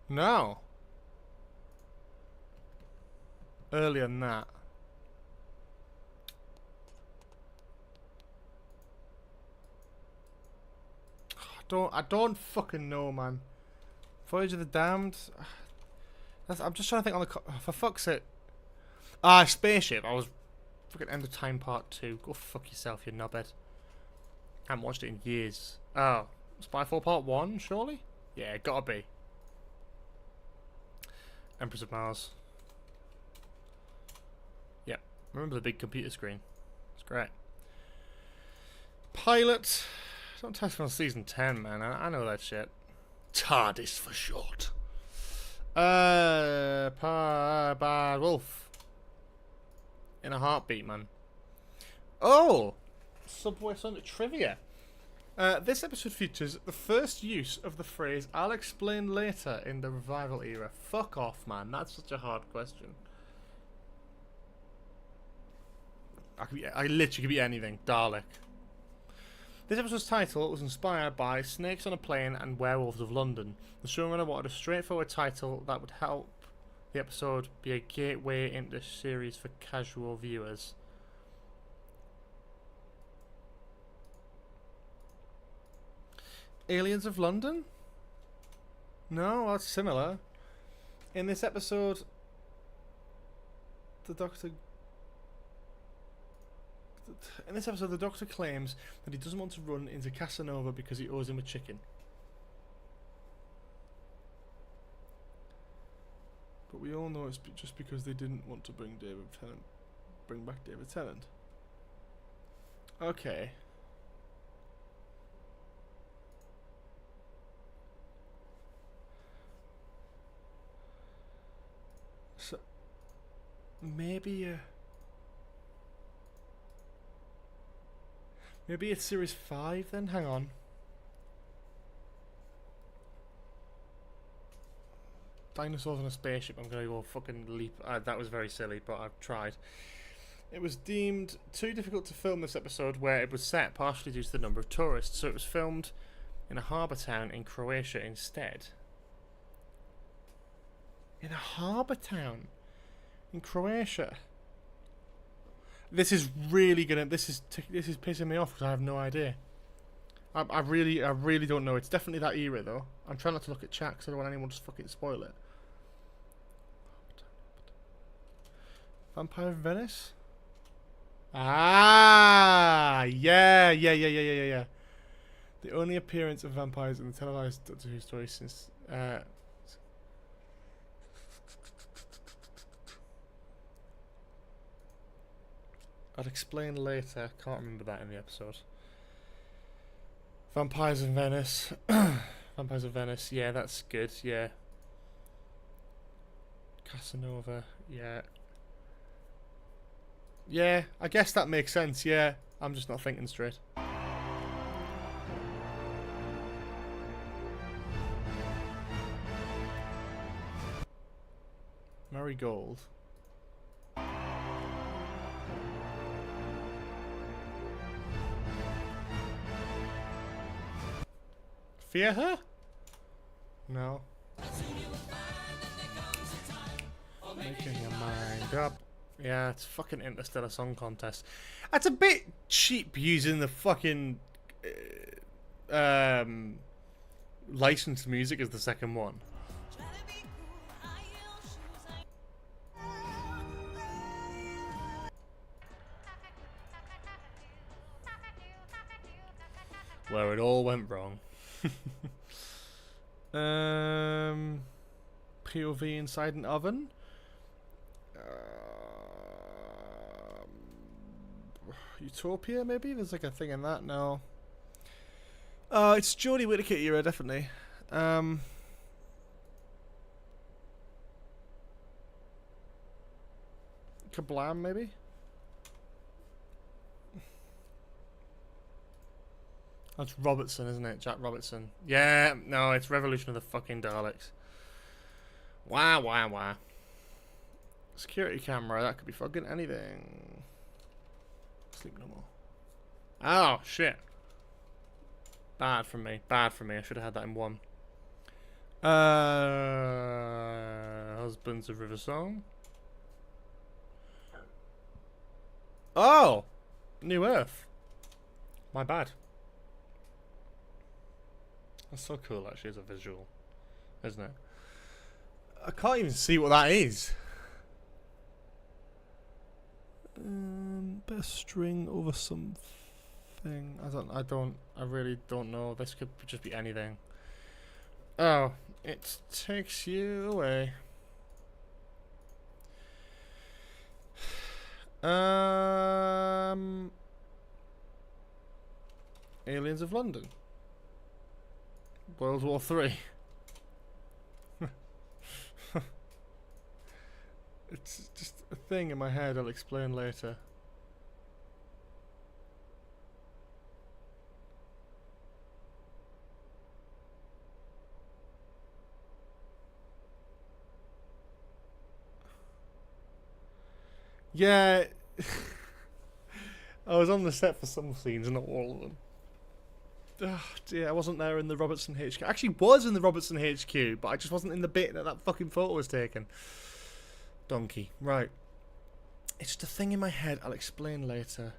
No. Earlier than that. I don't fucking know, man. Voyage of the Damned. I'm just trying to think on the. For fuck's sake. Ah, Spaceship. I was fucking End of Time Part 2. Go fuck yourself, you knobhead. I haven't watched it in years. Oh, Spyfall Part 1, surely? Yeah, gotta be. Empress of Mars. Yep. Remember the big computer screen. It's great. Pilot. Don't test me on season 10, man. I know that shit. TARDIS for short. Bad Wolf. In a Heartbeat, man. Oh! Subway Sunday trivia. This episode features the first use of the phrase "I'll explain later" in the revival era. Fuck off, man. That's such a hard question. I literally could be anything. Dalek. This episode's title was inspired by Snakes on a Plane and Werewolves of London. The showrunner wanted a straightforward title that would help the episode be a gateway into the series for casual viewers. Aliens of London? No, that's similar. In this episode, the Doctor claims that he doesn't want to run into Casanova because he owes him a chicken. But we all know it's just because they didn't want to bring back David Tennant. Okay. So maybe it's series 5 then? Hang on. Dinosaurs on a spaceship. I'm gonna go fucking leap. That was very silly, but I've tried. It was deemed too difficult to film this episode where it was set, partially due to the number of tourists, so it was filmed in a harbour town in Croatia instead. In a harbour town in Croatia. This is really gonna. This is pissing me off because I have no idea. I really don't know. It's definitely that era though. I'm trying not to look at chat because I don't want anyone to fucking spoil it. Vampire of Venice. Ah, yeah. The only appearance of vampires in the televised Doctor Who story since. I'll explain later. Can't remember that in the episode. Vampires in Venice. Vampires of Venice. Yeah, that's good. Yeah. Casanova. Yeah. Yeah, I guess that makes sense. Yeah, I'm just not thinking straight. Marigold. Fear her? No. Making your mind up. Yeah, it's fucking Interstellar Song Contest. That's a bit cheap using the fucking licensed music as the second one. Where it all went wrong. POV inside an oven. Utopia, maybe? There's like a thing in that. No. It's Jodie Whittaker era, definitely. Kablam, maybe? That's Robertson, isn't it? Jack Robertson. Yeah, no, it's Revolution of the fucking Daleks. Wah. Security camera, that could be fucking anything. Sleep no more. Oh, shit. Bad from me. I should have had that in one. Husbands of River Song. Oh! New Earth. My bad. That's so cool, actually, as a visual. Isn't it? I can't even see what that is. Bit of string over something. I really don't know. This could just be anything. Oh, it takes you away. Aliens of London. World War III. It's just a thing in my head I'll explain later. Yeah. I was on the set for some scenes, not all of them. Oh dear, I wasn't there in the Robertson HQ. I actually was in the Robertson HQ, but I just wasn't in the bit that fucking photo was taken. Donkey. Right. It's just a thing in my head. I'll explain later.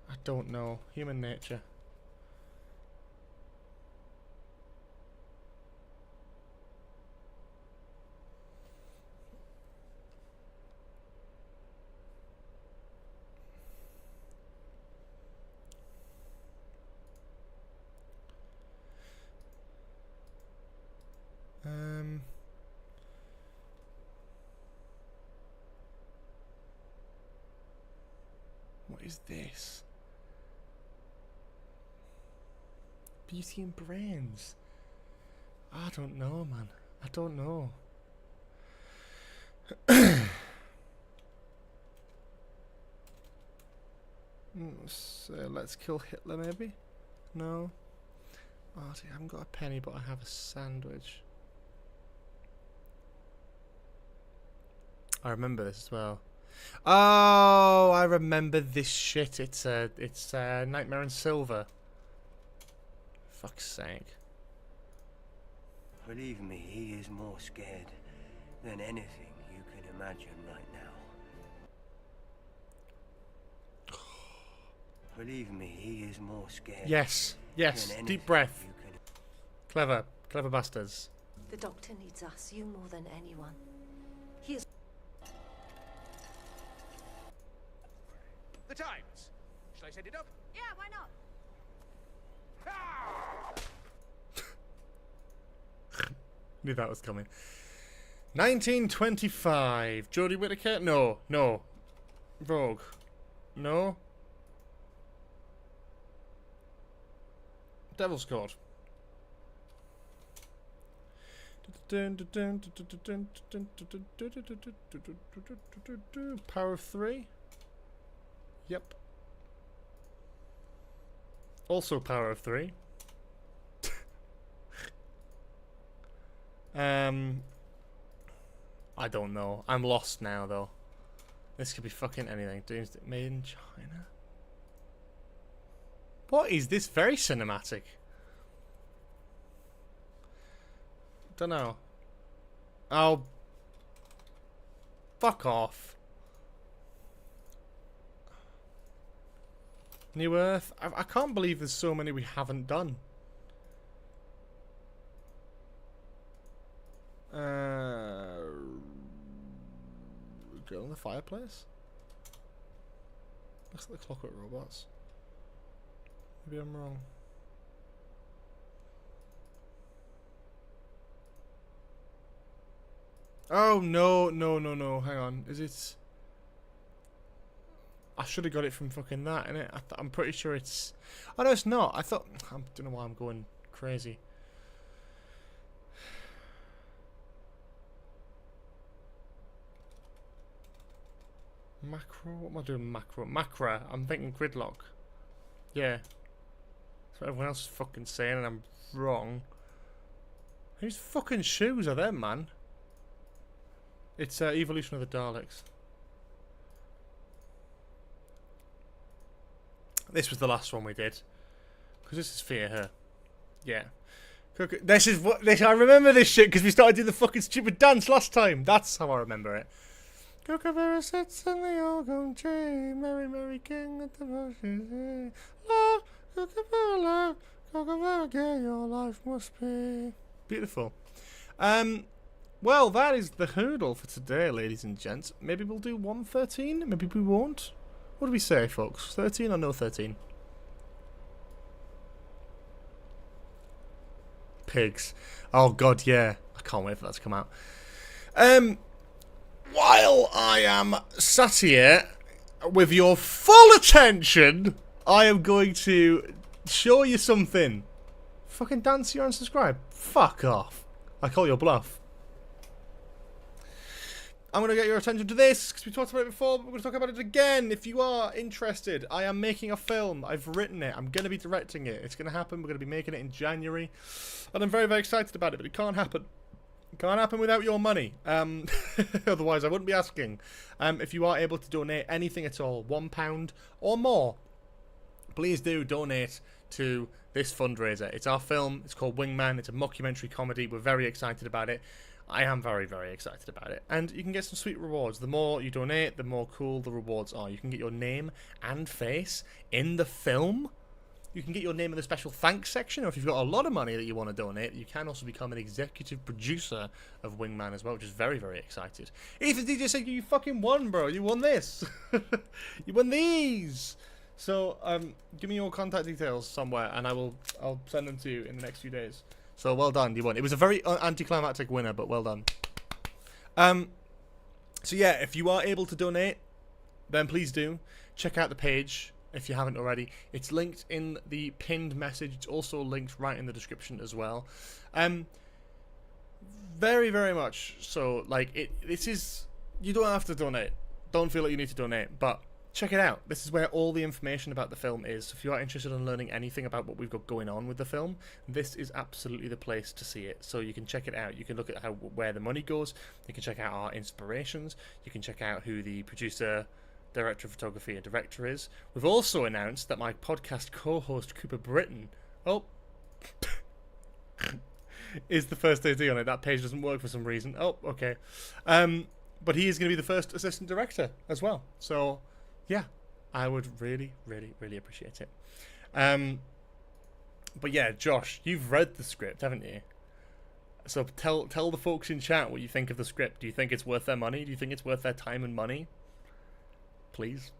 I don't know. Human nature. What is this? Beauty and Brains. I don't know, man. I don't know. So let's kill Hitler, maybe? No. Oh, see, I haven't got a penny, but I have a sandwich. I remember this as well. Oh, I remember this shit. It's Nightmare in Silver. Fuck's sake. Believe me, he is more scared than anything you can imagine right now. Believe me, he is more scared. Yes, yes. than Deep anything breath. you can- Clever bastards. The doctor needs us, you more than anyone. He is. The Times. Shall I set it up? Yeah, why not? Knew that was coming. 1925. Jodie Whittaker? No. Vogue? No. Devil's Code. Power of 3. Yep. Also power of 3. I don't know. I'm lost now, though. This could be fucking anything. Doomsday made in China. What is this? Very cinematic. Don't know. Oh. Fuck off. New Earth. I can't believe there's so many we haven't done. Girl in the Fireplace? Looks like Clockwork Robots. Maybe I'm wrong. Oh, no. Hang on. Is it... I should have got it from fucking that, innit? I'm pretty sure it's... Oh, no, it's not. I thought... I don't know why I'm going crazy. Macro? What am I doing? Macra. I'm thinking Gridlock. Yeah. That's what everyone else is fucking saying, and I'm wrong. Whose fucking shoes are them, man? It's Evolution of the Daleks. This was the last one we did. Because this is Fear Her. Yeah. This is what... I remember this shit because we started doing the fucking stupid dance last time. That's how I remember it. Kookaburra sits in the old tree, Mary, Mary King at the bushes. Love, Kookaburra, love, Kookaburra, gay your life must be. Beautiful. Well, that is the Whodle for today, ladies and gents. Maybe we'll do 113, maybe we won't. What do we say, folks? 13 or no 13? Pigs. Oh, God, yeah. I can't wait for that to come out. While I am sat here with your full attention, I am going to show you something. Fucking dance here and subscribe. Fuck off. I call your bluff. I'm going to get your attention to this, because we talked about it before, but we're going to talk about it again. If you are interested, I am making a film. I've written it. I'm going to be directing it. It's going to happen. We're going to be making it in January. And I'm very, very excited about it, but it can't happen. It can't happen without your money. Otherwise, I wouldn't be asking. If you are able to donate anything at all, £1 or more, please do donate to this fundraiser. It's our film. It's called Wingman. It's a mockumentary comedy. We're very excited about it. I am very, very excited about it. And you can get some sweet rewards. The more you donate, the more cool the rewards are. You can get your name and face in the film. You can get your name in the special thanks section. Or if you've got a lot of money that you want to donate, you can also become an executive producer of Wingman as well, which is very, very excited. Ethan DJ said you fucking won, bro. You won this. You won these. So, give me your contact details somewhere, and I'll send them to you in the next few days. So well done, you won. It was a very anticlimactic winner, but well done. So yeah, if you are able to donate, then please do. Check out the page if you haven't already. It's linked in the pinned message. It's also linked right in the description as well. Very, very much so. Like, this is... You don't have to donate. Don't feel like you need to donate, but... check it out. This is where all the information about the film is. If you are interested in learning anything about what we've got going on with the film, this is absolutely the place to see it. So you can check it out. You can look at where the money goes. You can check out our inspirations. You can check out who the producer, director of photography and director is. We've also announced that my podcast co-host, Cooper Britton, is the first AD on it. That page doesn't work for some reason. Oh, okay. But he is going to be the first assistant director as well. So... yeah, I would really, really, really appreciate it. But yeah, Josh, you've read the script, haven't you? So tell the folks in chat what you think of the script. Do you think it's worth their money? Do you think it's worth their time and money? Please.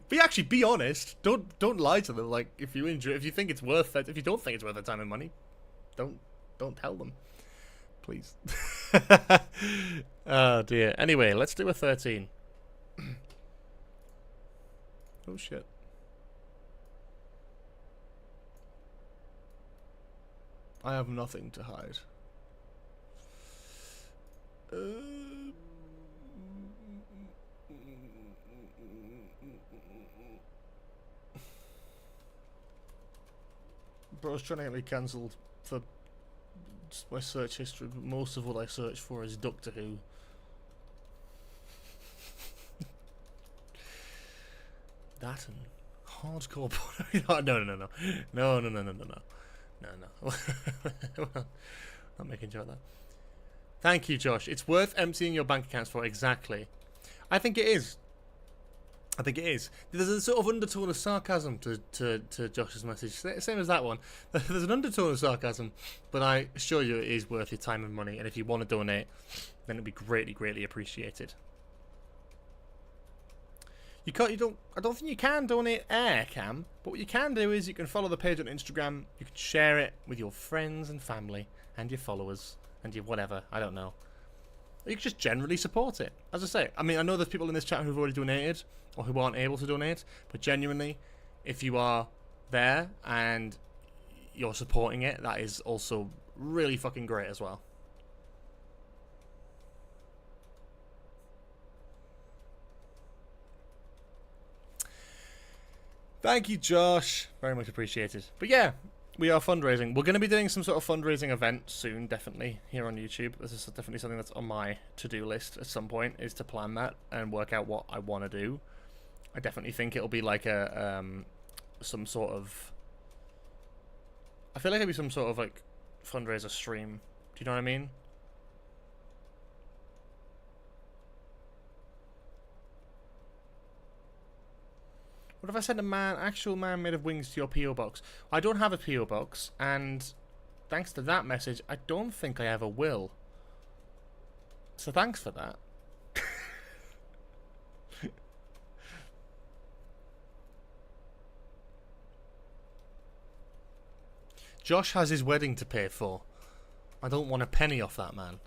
Be honest. Don't lie to them. Like, if you think it's worth it, if you don't think it's worth their time and money, don't tell them. Please. Oh dear. Anyway, let's do a 13. Oh shit. I have nothing to hide. Bro's trying to get me cancelled for my search history, but most of what I search for is Doctor Who. That and hardcore porn. No. Not making joke of that. Thank you, Josh. It's worth emptying your bank accounts for. Exactly. I think it is. There's a sort of undertone of sarcasm to Josh's message. Same as that one. There's an undertone of sarcasm, but I assure you it is worth your time and money. And if you want to donate, then it'd be greatly appreciated. I don't think you can donate air, Cam. But what you can do is you can follow the page on Instagram. You can share it with your friends and family and your followers and your whatever. I don't know. You can just generally support it. As I say, I mean, I know there's people in this chat who've already donated or who aren't able to donate, but genuinely, if you are there and you're supporting it, that is also really fucking great as well. Thank you, Josh. Very much appreciated. But yeah, we are fundraising. We're going to be doing some sort of fundraising event soon, definitely, here on YouTube. This is definitely something that's on my to-do list at some point, is to plan that and work out what I want to do. I definitely think it'll be like a, some sort of... I feel like it'll be some sort of, like, fundraiser stream. Do you know what I mean? What if I sent actual man made of wings to your P.O. box? I don't have a P.O. box, and thanks to that message, I don't think I ever will. So thanks for that. Josh has his wedding to pay for. I don't want a penny off that man.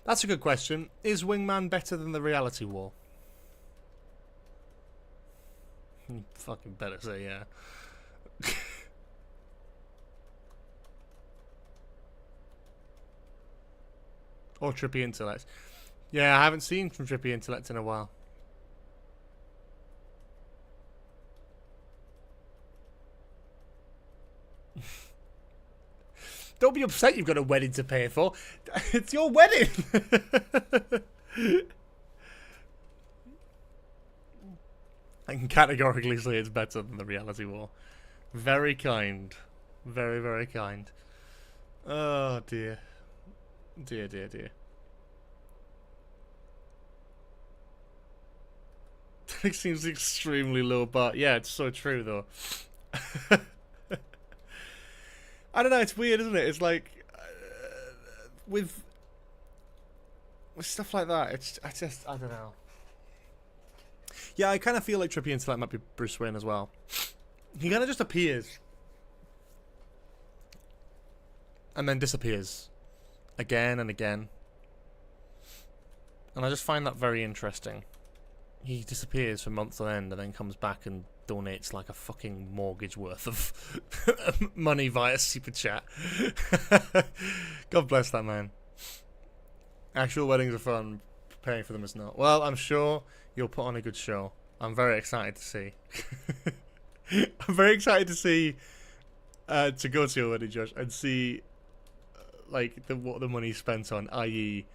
That's a good question. Is Wingman better than the reality war? You fucking better say yeah. Or Trippy Intellect. Yeah, I haven't seen from Trippy Intellect in a while. Don't be upset you've got a wedding to pay for. It's your wedding. I can categorically say it's better than the reality war. Very kind. Very, very kind. Oh, dear. Dear, dear, dear. It seems extremely low bar. Yeah, it's so true, though. I don't know, it's weird, isn't it? It's like, with stuff like that, I don't know. Yeah, I kind of feel like Trippy Intellect might be Bruce Wayne as well. He kind of just appears. And then disappears. Again and again. And I just find that very interesting. He disappears for months on end and then comes back and donates like a fucking mortgage worth of money via super chat. God bless that man. Actual weddings are fun, paying for them is not. Well, I'm sure you'll put on a good show. I'm very excited to see. I'm very excited to see, to go to your wedding, Josh, and see like what the money's spent on, i.e.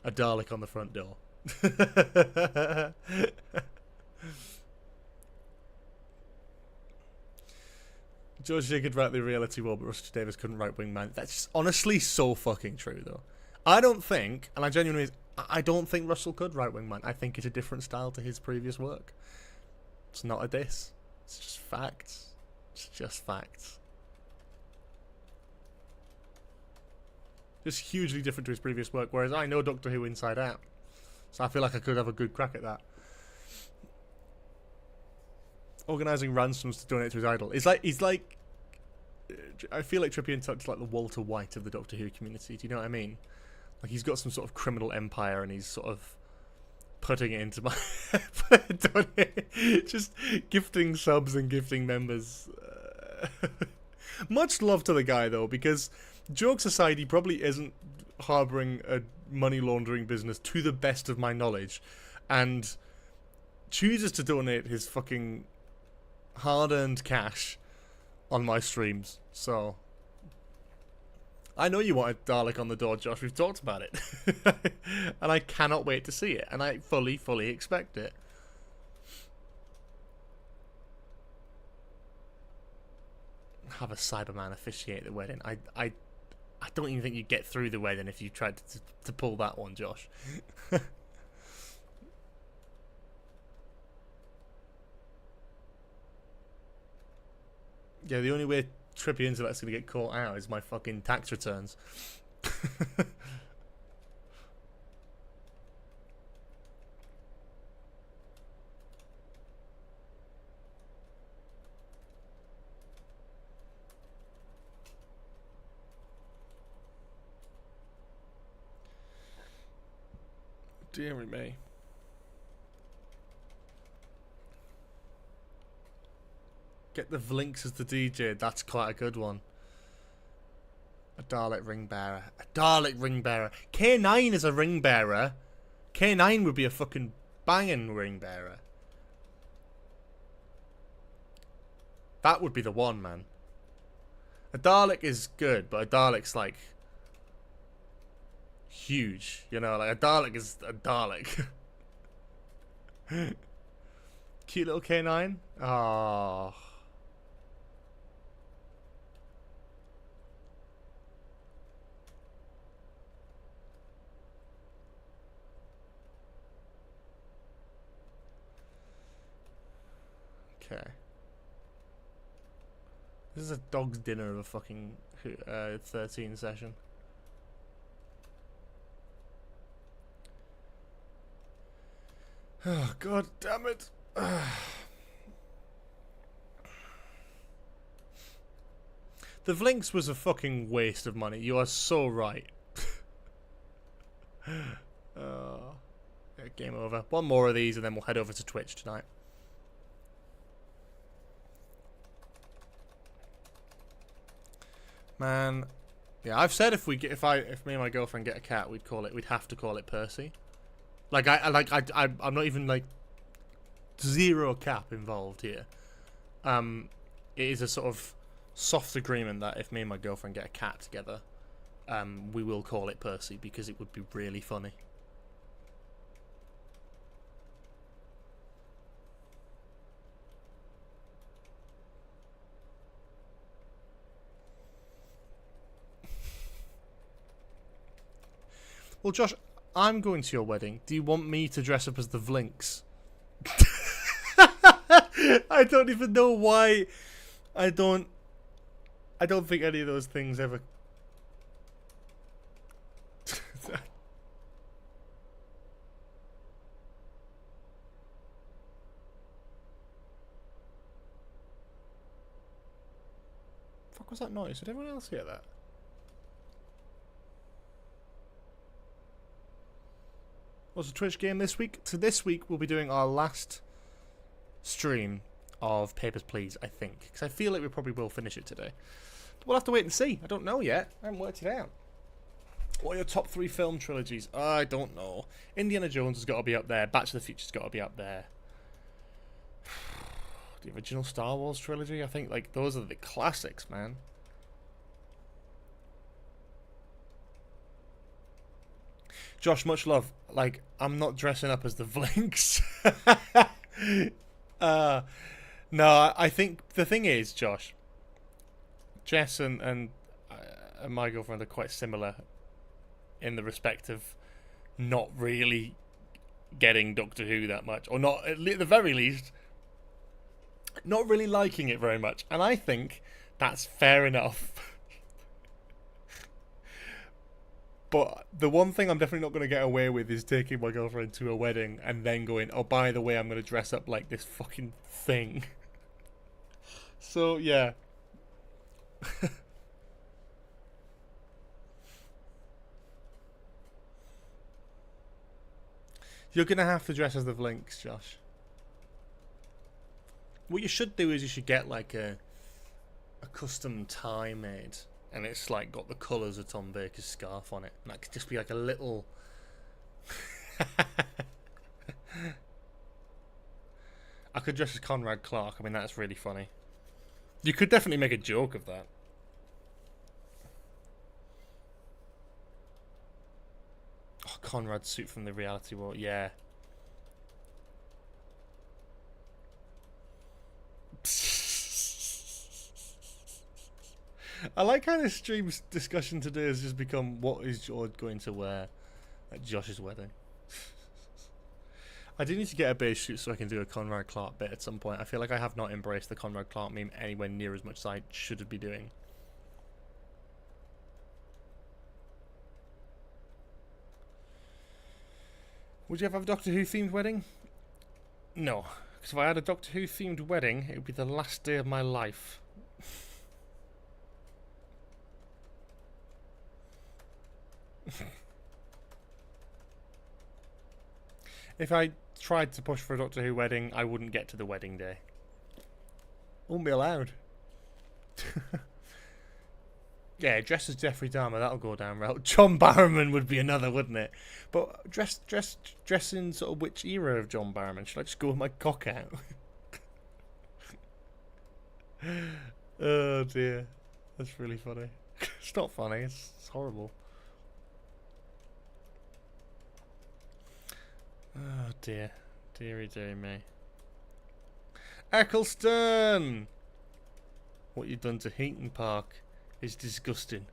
a Dalek on the front door. George J could write the reality war, but Russell Davis couldn't write Wingman. That's honestly so fucking true, though. I don't think, and I genuinely, I don't think Russell could write Wingman. I think it's a different style to his previous work. It's not a diss. It's just facts. It's just facts. Just hugely different to his previous work, whereas I know Doctor Who inside out. So I feel like I could have a good crack at that. Organising ransoms to donate to his idol. He's like I feel like Trippy Intellect is like the Walter White of the Doctor Who community. Do you know what I mean? Like he's got some sort of criminal empire and he's sort of putting it into my just gifting subs and gifting members. Much love to the guy though, because jokes aside, he probably isn't harboring a money laundering business to the best of my knowledge, and chooses to donate his fucking hard-earned cash on my streams. So I know you wanted Dalek on the door, Josh. We've talked about it. And I cannot wait to see it. And I fully expect it. Have a Cyberman officiate the wedding. I don't even think you'd get through the wedding if you tried to pull that one, Josh. Yeah, the only way Trippy Intellect's gonna get caught out is my fucking tax returns. Deary me. Get the Vlinks as the DJ. That's quite a good one. A Dalek ring bearer. A Dalek ring bearer. K9 is a ring bearer. K9 would be a fucking banging ring bearer. That would be the one, man. A Dalek is good, but a Dalek's like huge. You know, like a Dalek is a Dalek. Cute little K9. Oh. Okay. This is a dog's dinner of a fucking 13 session. Oh, god damn it. The Vlinks was a fucking waste of money. You are so right. Yeah, game over. One more of these and then we'll head over to Twitch tonight. Man, yeah, I've said if me and my girlfriend get a cat, we'd have to call it Percy. Like I'm not even like zero cap involved here. It is a sort of soft agreement that if me and my girlfriend get a cat together, we will call it Percy because it would be really funny. Well, Josh, I'm going to your wedding. Do you want me to dress up as the Vlinks? I don't even know why. I don't think any of those things ever. Fuck was that noise? Did everyone else hear that? What's the Twitch game this week? So this week we'll be doing our last stream of Papers, Please, I think. Because I feel like we probably will finish it today. But we'll have to wait and see. I don't know yet. I haven't worked it out. What are your top 3 film trilogies? I don't know. Indiana Jones has got to be up there. Back to the Future's got to be up there. The original Star Wars trilogy? I think like those are the classics, man. Josh, much love. Like, I'm not dressing up as the Vlinks. No, I think the thing is, Josh, Jess and my girlfriend are quite similar in the respect of not really getting Doctor Who that much, or not at the very least, not really liking it very much. And I think that's fair enough. But the one thing I'm definitely not going to get away with is taking my girlfriend to a wedding and then going, oh, by the way, I'm going to dress up like this fucking thing. So, yeah. You're gonna have to dress as the Blinks, Josh. What you should do is you should get like a custom tie made, and it's like got the colours of Tom Baker's scarf on it, and that could just be like a little. I could dress as Conrad Clark. I mean, that's really funny. You could definitely make a joke of that. Oh, Conrad's suit from the reality world. Yeah. I like how this stream's discussion today has just become, what is George going to wear at Josh's wedding? I do need to get a beige suit so I can do a Conrad Clark bit at some point. I feel like I have not embraced the Conrad Clark meme anywhere near as much as I should be doing. Would you ever have a Doctor Who themed wedding? No, because if I had a Doctor Who themed wedding, it would be the last day of my life. If I tried to push for a Doctor Who wedding, I wouldn't get to the wedding day. Wouldn't be allowed. Yeah, dress as Jeffrey Dahmer, that'll go down well. John Barrowman would be another, wouldn't it? But dress in sort of which era of John Barrowman? Should I just go with my cock out? Oh dear. That's really funny. It's not funny, it's horrible. Oh dear. Deary deary me. Eccleston! What you've done to Heaton Park is disgusting.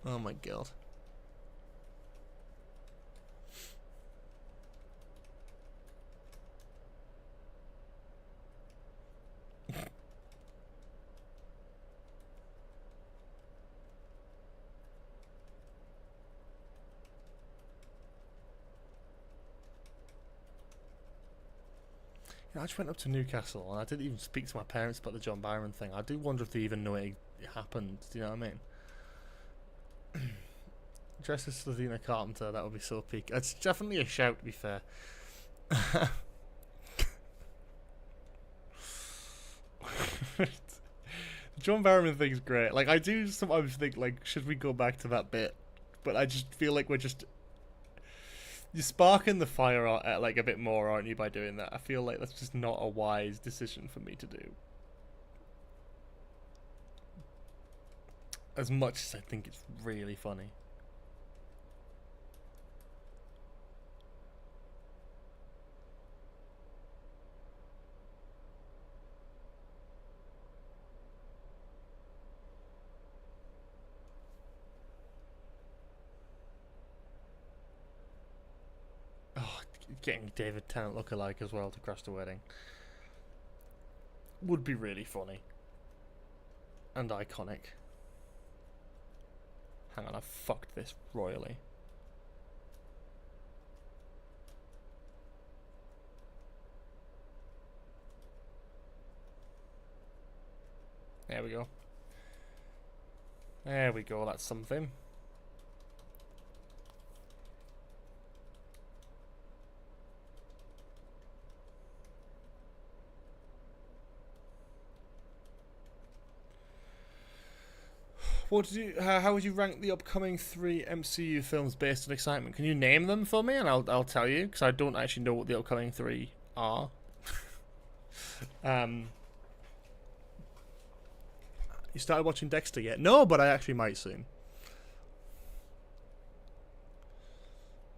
Oh my god. I just went up to Newcastle and I didn't even speak to my parents about the John Byron thing. I do wonder if they even know it happened. Do you know what I mean? Dress as Selena Carpenter, that would be so peak. It's definitely a shout, to be fair. The John Barrowman thing's great. Like, I do sometimes think, like, should we go back to that bit? But I just feel like we're just... You're sparking the fire like a bit more, aren't you, by doing that? I feel like that's just not a wise decision for me to do. As much as I think it's really funny. Getting David Tennant lookalike as well to crash the wedding would be really funny and iconic. Hang on, I've fucked this royally. There we go. There we go, that's something. How would you rank the upcoming 3 MCU films based on excitement? Can you name them for me, and I'll tell you, because I don't actually know what the upcoming 3 are. You started watching Dexter yet? No, but I actually might soon.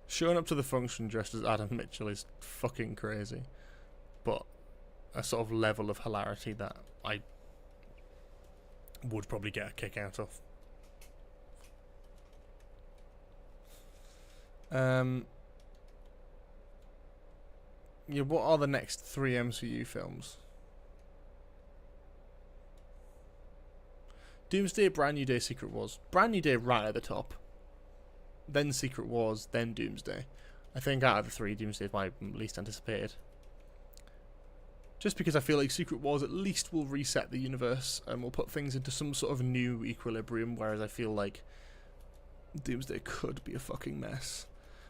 Showing up to the function dressed as Adam Mitchell is fucking crazy, but a sort of level of hilarity that I would probably get a kick out of. Yeah, what are the next 3 MCU films? Doomsday, Brand New Day, Secret Wars. Brand New Day right at the top. Then Secret Wars, then Doomsday. I think out of the 3, Doomsday is my least anticipated. Just because I feel like Secret Wars at least will reset the universe and will put things into some sort of new equilibrium, whereas I feel like Doomsday could be a fucking mess.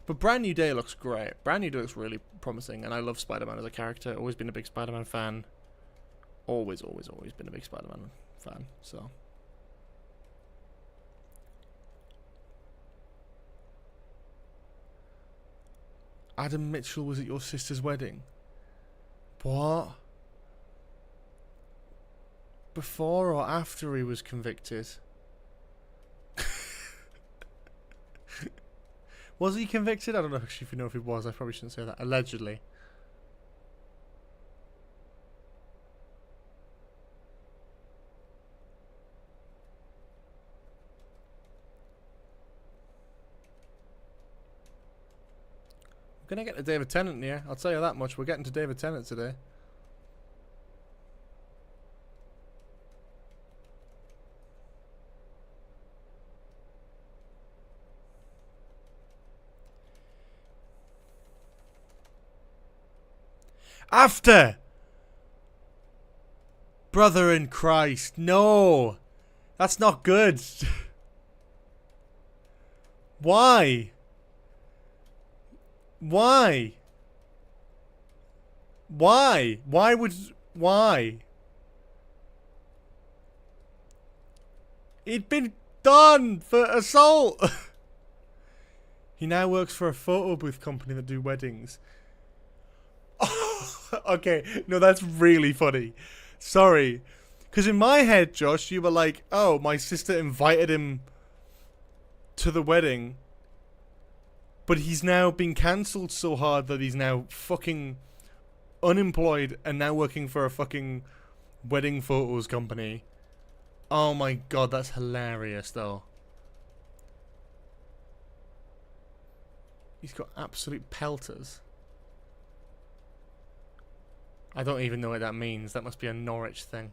But Brand New Day looks great. Brand New Day looks really promising, and I love Spider-Man as a character. Always been a big Spider-Man fan. Always been a big Spider-Man fan. So. Adam Mitchell was at your sister's wedding. What? Before or after he was convicted? Was he convicted? I don't know actually if you know if he was. I probably shouldn't say that. Allegedly. We're going to get to David Tennant here. I'll tell you that much. We're getting to David Tennant today. After! Brother in Christ. No! That's not good. Why? Why? Why? Why would... Why? He'd been done for assault! He now works for a photo booth company that do weddings. Okay, no, that's really funny. Sorry. Because in my head, Josh, you were like, oh, my sister invited him to the wedding. But he's now been cancelled so hard that he's now fucking unemployed and now working for a fucking wedding photos company. Oh my god, that's hilarious though. He's got absolute pelters. I don't even know what that means. That must be a Norwich thing.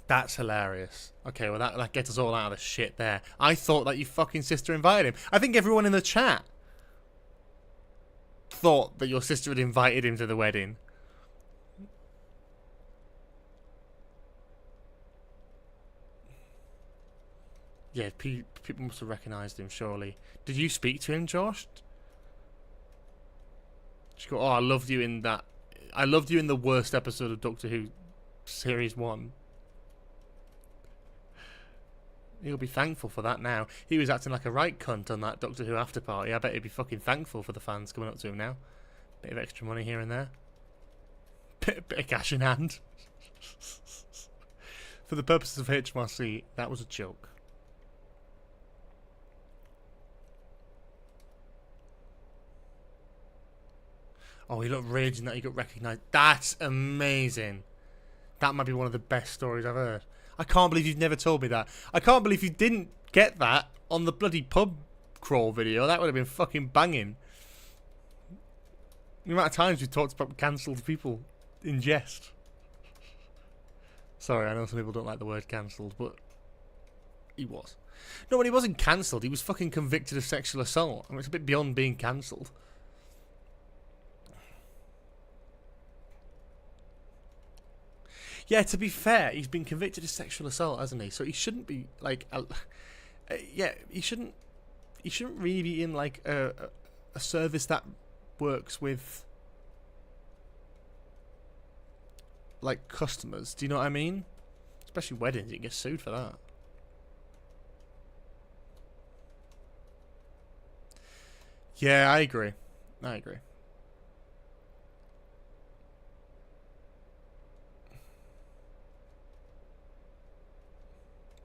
That's hilarious. Okay, well that gets us all out of the shit there. I thought that your fucking sister invited him. I think everyone in the chat thought that your sister had invited him to the wedding. Yeah, people must have recognised him, surely. Did you speak to him, Josh? She go, oh, I loved you in that. I loved you in the worst episode of Doctor Who Series 1. He'll be thankful for that now. He was acting like a right cunt on that Doctor Who after party. I bet he'd be fucking thankful for the fans coming up to him now. Bit of extra money here and there. Bit of cash in hand. For the purposes of HMRC, that was a joke. Oh, he looked raging that he got recognised. That's amazing. That might be one of the best stories I've heard. I can't believe you've never told me that. I can't believe you didn't get that on the bloody pub crawl video. That would have been fucking banging. The amount of times we talked about cancelled people in jest. Sorry, I know some people don't like the word cancelled, but he was. No, but he wasn't cancelled. He was fucking convicted of sexual assault. I mean, it's a bit beyond being cancelled. Yeah, to be fair, he's been convicted of sexual assault, hasn't he? So he shouldn't be like, yeah, he shouldn't really be in like a service that works with like customers. Do you know what I mean? Especially weddings, you can get sued for that. Yeah, I agree. I agree.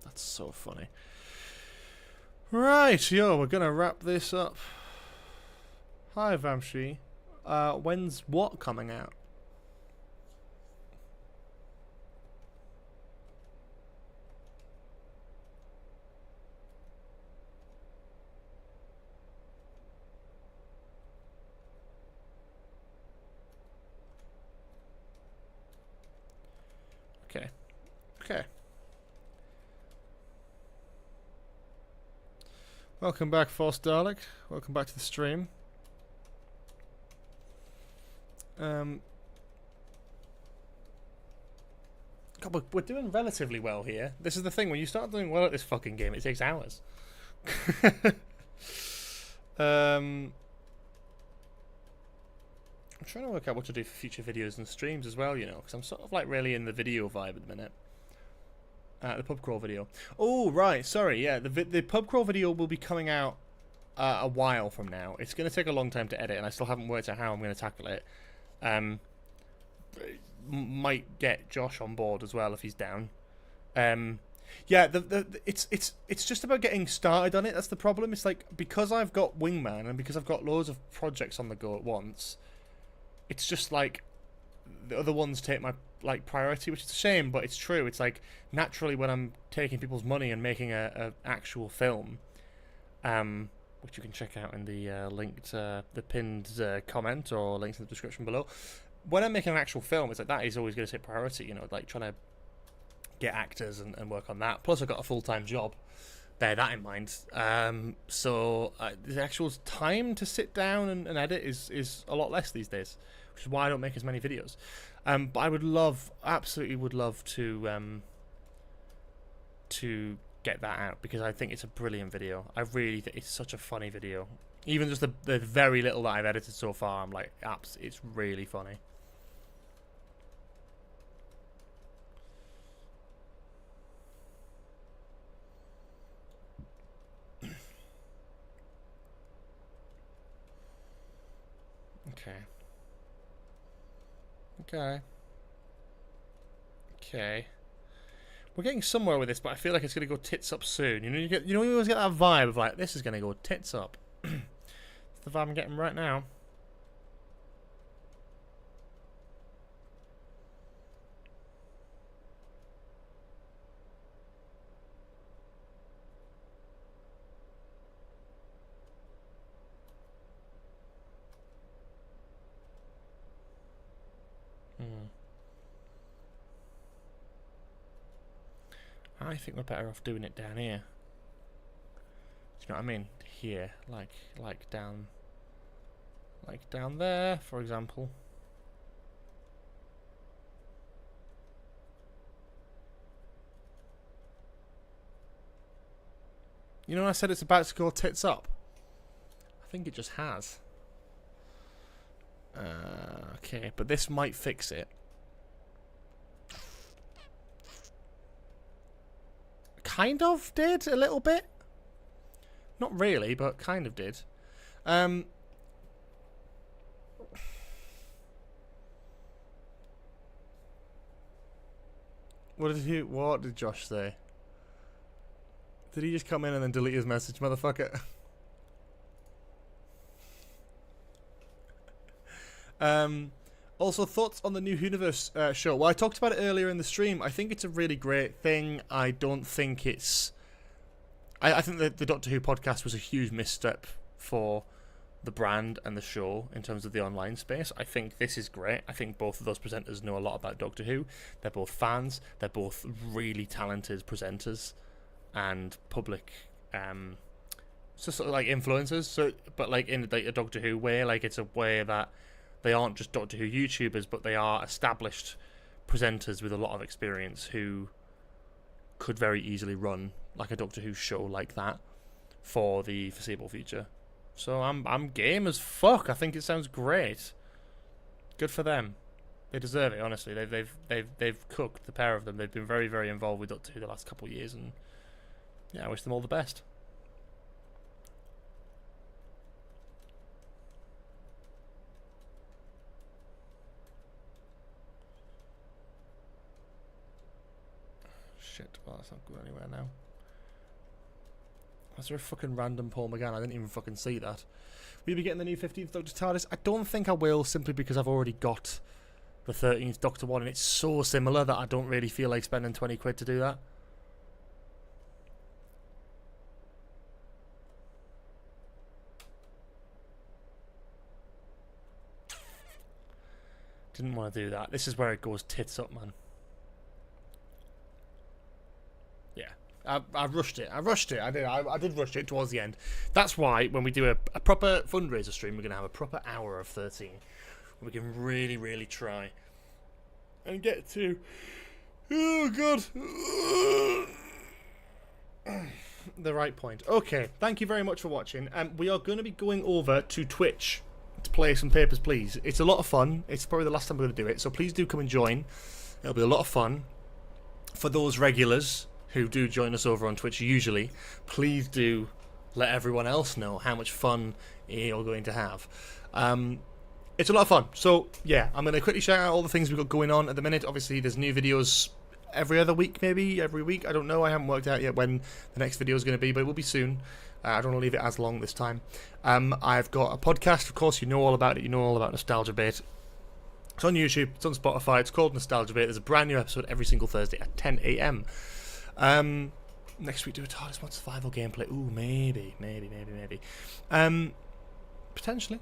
That's so funny. Right, yo, we're gonna wrap this up. Hi, Vamshi. When's what coming out? Okay. Okay. Welcome back, False Dalek. Welcome back to the stream. God, we're doing relatively well here. This is the thing, when you start doing well at this fucking game, it takes hours. I'm trying to work out what to do for future videos and streams as well, you know, because I'm sort of like really in the video vibe at the minute. The pub crawl video. Oh, right, sorry, yeah, the pub crawl video will be coming out a while from now. It's going to take a long time to edit, and I still haven't worked out how I'm going to tackle it. Might get Josh on board as well if he's down. Yeah, it's just about getting started on it. That's the problem. It's like, because I've got Wingman and because I've got loads of projects on the go at once, it's just like the other ones take my like priority, which is a shame, but it's true. It's like naturally when I'm taking people's money and making a actual film, which you can check out in the the pinned comment or links in the description below. When I'm making an actual film, it's like that is always going to take priority, you know, like trying to get actors and work on that. Plus, I've got a full-time job. Bear that in mind. So the actual time to sit down and edit is a lot less these days, which is why I don't make as many videos. But I would absolutely would love to get that out, because I think it's a brilliant video. I really think it's such a funny video. Even just the very little that I've edited so far, I'm like, it's really funny. Okay. We're getting somewhere with this, but I feel like it's gonna go tits up soon. You know, you always get that vibe of like, this is gonna go tits up. It's the vibe I'm getting right now. I think we're better off doing it down here. Do you know what I mean? Here, like down there, for example. You know when I said it's about to go tits up? I think it just has. Okay, but this might fix it. Kind of did a little bit. Not really, but kind of did. What did Josh say? Did he just come in and then delete his message, motherfucker? Also, thoughts on the new Whoniverse show? Well, I talked about it earlier in the stream. I think it's a really great thing. I don't think it's... I think that the Doctor Who podcast was a huge misstep for the brand and the show in terms of the online space. I think this is great. I think both of those presenters know a lot about Doctor Who. They're both fans. They're both really talented presenters and public... so sort of like influencers. So, but like in like a Doctor Who way, like it's a way that they aren't just Doctor Who YouTubers, but they are established presenters with a lot of experience who could very easily run like a Doctor Who show like that for the foreseeable future. So I'm game as fuck. I think it sounds great. Good for them. They deserve it, honestly. They've cooked, the pair of them. They've been very, very involved with Doctor Who the last couple of years, and yeah, I wish them all the best. Shit, well, that's not going anywhere now. Was there a fucking random Paul McGann? I didn't even fucking see that. Will you be getting the new 15th Doctor TARDIS? I don't think I will, simply because I've already got the 13th Doctor one, and it's so similar that I don't really feel like spending 20 quid to do that. Didn't want to do that. This is where it goes tits up, man. Yeah, I rushed it. I did rush it towards the end. That's why when we do a proper fundraiser stream, we're going to have a proper hour of 13. We can really, really try and get to Oh, God. The right point. Okay, thank you very much for watching. We are going to be going over to Twitch to play some Papers, Please. It's a lot of fun. It's probably the last time we're going to do it, so please do come and join. It'll be a lot of fun. For those regulars who do join us over on Twitch usually, please do let everyone else know how much fun you're going to have. It's a lot of fun. So, yeah, I'm going to quickly shout out all the things we've got going on at the minute. Obviously, there's new videos every other week, maybe every week. I don't know. I haven't worked out yet when the next video is going to be, but it will be soon. I don't want to leave it as long this time. I've got a podcast. Of course, you know all about it. You know all about Nostalgia Bait. It's on YouTube. It's on Spotify. It's called Nostalgia Bait. There's a brand new episode every single Thursday at 10 a.m. Next week, do a TARDIS mod survival gameplay. Ooh, maybe. Potentially.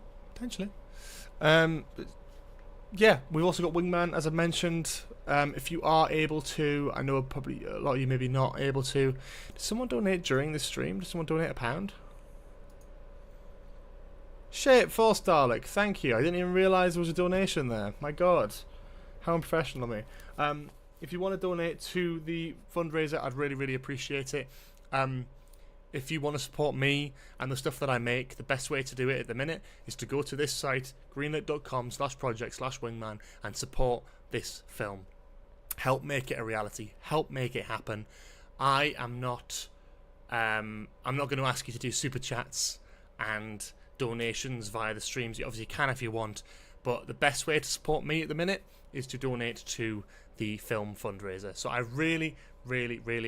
Yeah, we've also got Wingman, as I mentioned. If you are able to, I know probably a lot of you maybe not able to. Did someone donate during this stream? Did someone donate £1? Shit, 4 Starlick, thank you. I didn't even realise there was a donation there. My God, how unprofessional of me. If you want to donate to the fundraiser, I'd really appreciate it. If you want to support me and the stuff that I make, the best way to do it at the minute is to go to this site, greenlit.com/project/wingman, and support this film. Help make it a reality. Help make it happen. I'm not going to ask you to do super chats and donations via the streams. You obviously can if you want, but the best way to support me at the minute is to donate to the film fundraiser. So I really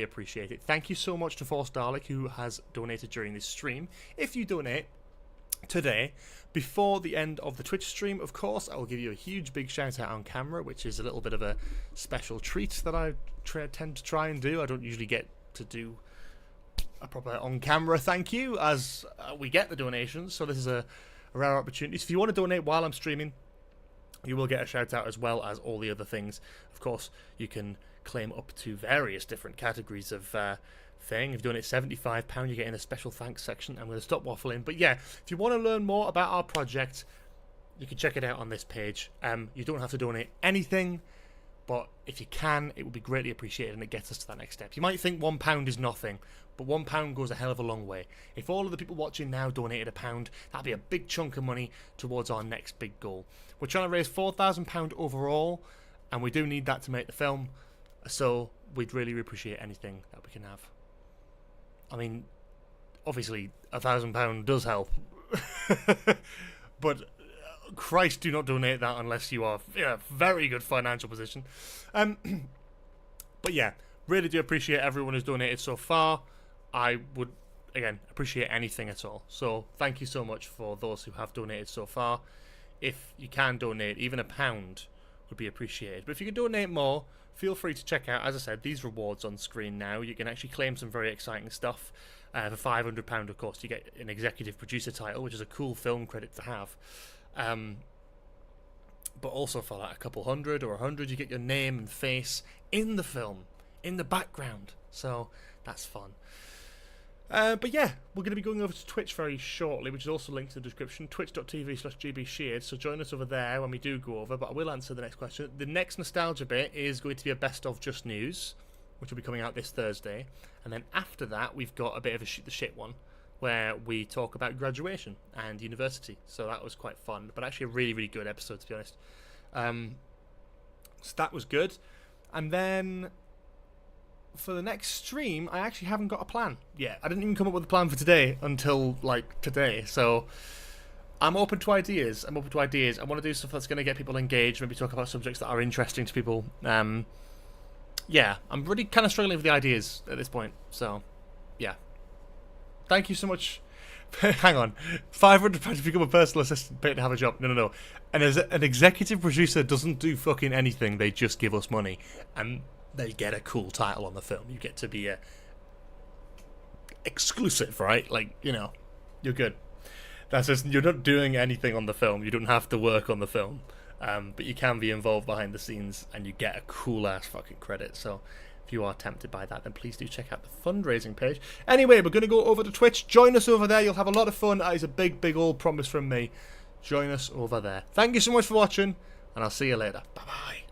appreciate it. Thank you so much to Force Dalek, who has donated during this stream. If you donate today, before the end of the Twitch stream, of course, I will give you a huge big shout out on camera, which is a little bit of a special treat that I tend to try and do. I don't usually get to do a proper on camera thank you as we get the donations, so this is a rare opportunity. So if you want to donate while I'm streaming, you will get a shout out as well as all the other things. Of course, you can claim up to various different categories of thing. If you donate £75, you get in a special thanks section. I'm going to stop waffling. But yeah, if you want to learn more about our project, you can check it out on this page. You don't have to donate anything, but if you can, it would be greatly appreciated and it gets us to that next step. You might think £1 is nothing, but £1 goes a hell of a long way. If all of the people watching now donated £1, that'd be a big chunk of money towards our next big goal. We're trying to raise £4,000 overall, and we do need that to make the film, so we'd really appreciate anything that we can have. I mean, obviously, £1,000 does help, but Christ, do not donate that unless you are in a very good financial position. But yeah, really do appreciate everyone who's donated so far. I would, again, appreciate anything at all. So thank you so much for those who have donated so far. If you can donate, even £1 would be appreciated. But if you can donate more, feel free to check out, as I said, these rewards on screen now. You can actually claim some very exciting stuff. For £500, of course, you get an executive producer title, which is a cool film credit to have. But also for like a couple hundred or 100, you get your name and face in the film, in the background. So that's fun. But yeah, we're going to be going over to Twitch very shortly, which is also linked in the description, twitch.tv/gbsheard, so join us over there when we do go over, but I will answer the next question. The next nostalgia bit is going to be a best of Just News, which will be coming out this Thursday, and then after that we've got a bit of a shoot the shit one, where we talk about graduation and university, so that was quite fun, but actually a really good episode, to be honest. So that was good, and then for the next stream, I actually haven't got a plan yet. I didn't even come up with a plan for today until, like, today. So I'm open to ideas. I want to do stuff that's going to get people engaged, maybe talk about subjects that are interesting to people. Yeah, I'm really kind of struggling with the ideas at this point. So, yeah. Thank you so much. Hang on. £500 to become a personal assistant, paid to have a job. No. And as an executive producer doesn't do fucking anything. They just give us money. And they get a cool title on the film. You get to be exclusive, right? Like, you know, you're good. That's just, you're not doing anything on the film. You don't have to work on the film. But you can be involved behind the scenes and you get a cool ass fucking credit. So if you are tempted by that, then please do check out the fundraising page. Anyway, we're going to go over to Twitch. Join us over there. You'll have a lot of fun. That is a big old promise from me. Join us over there. Thank you so much for watching, and I'll see you later. Bye-bye.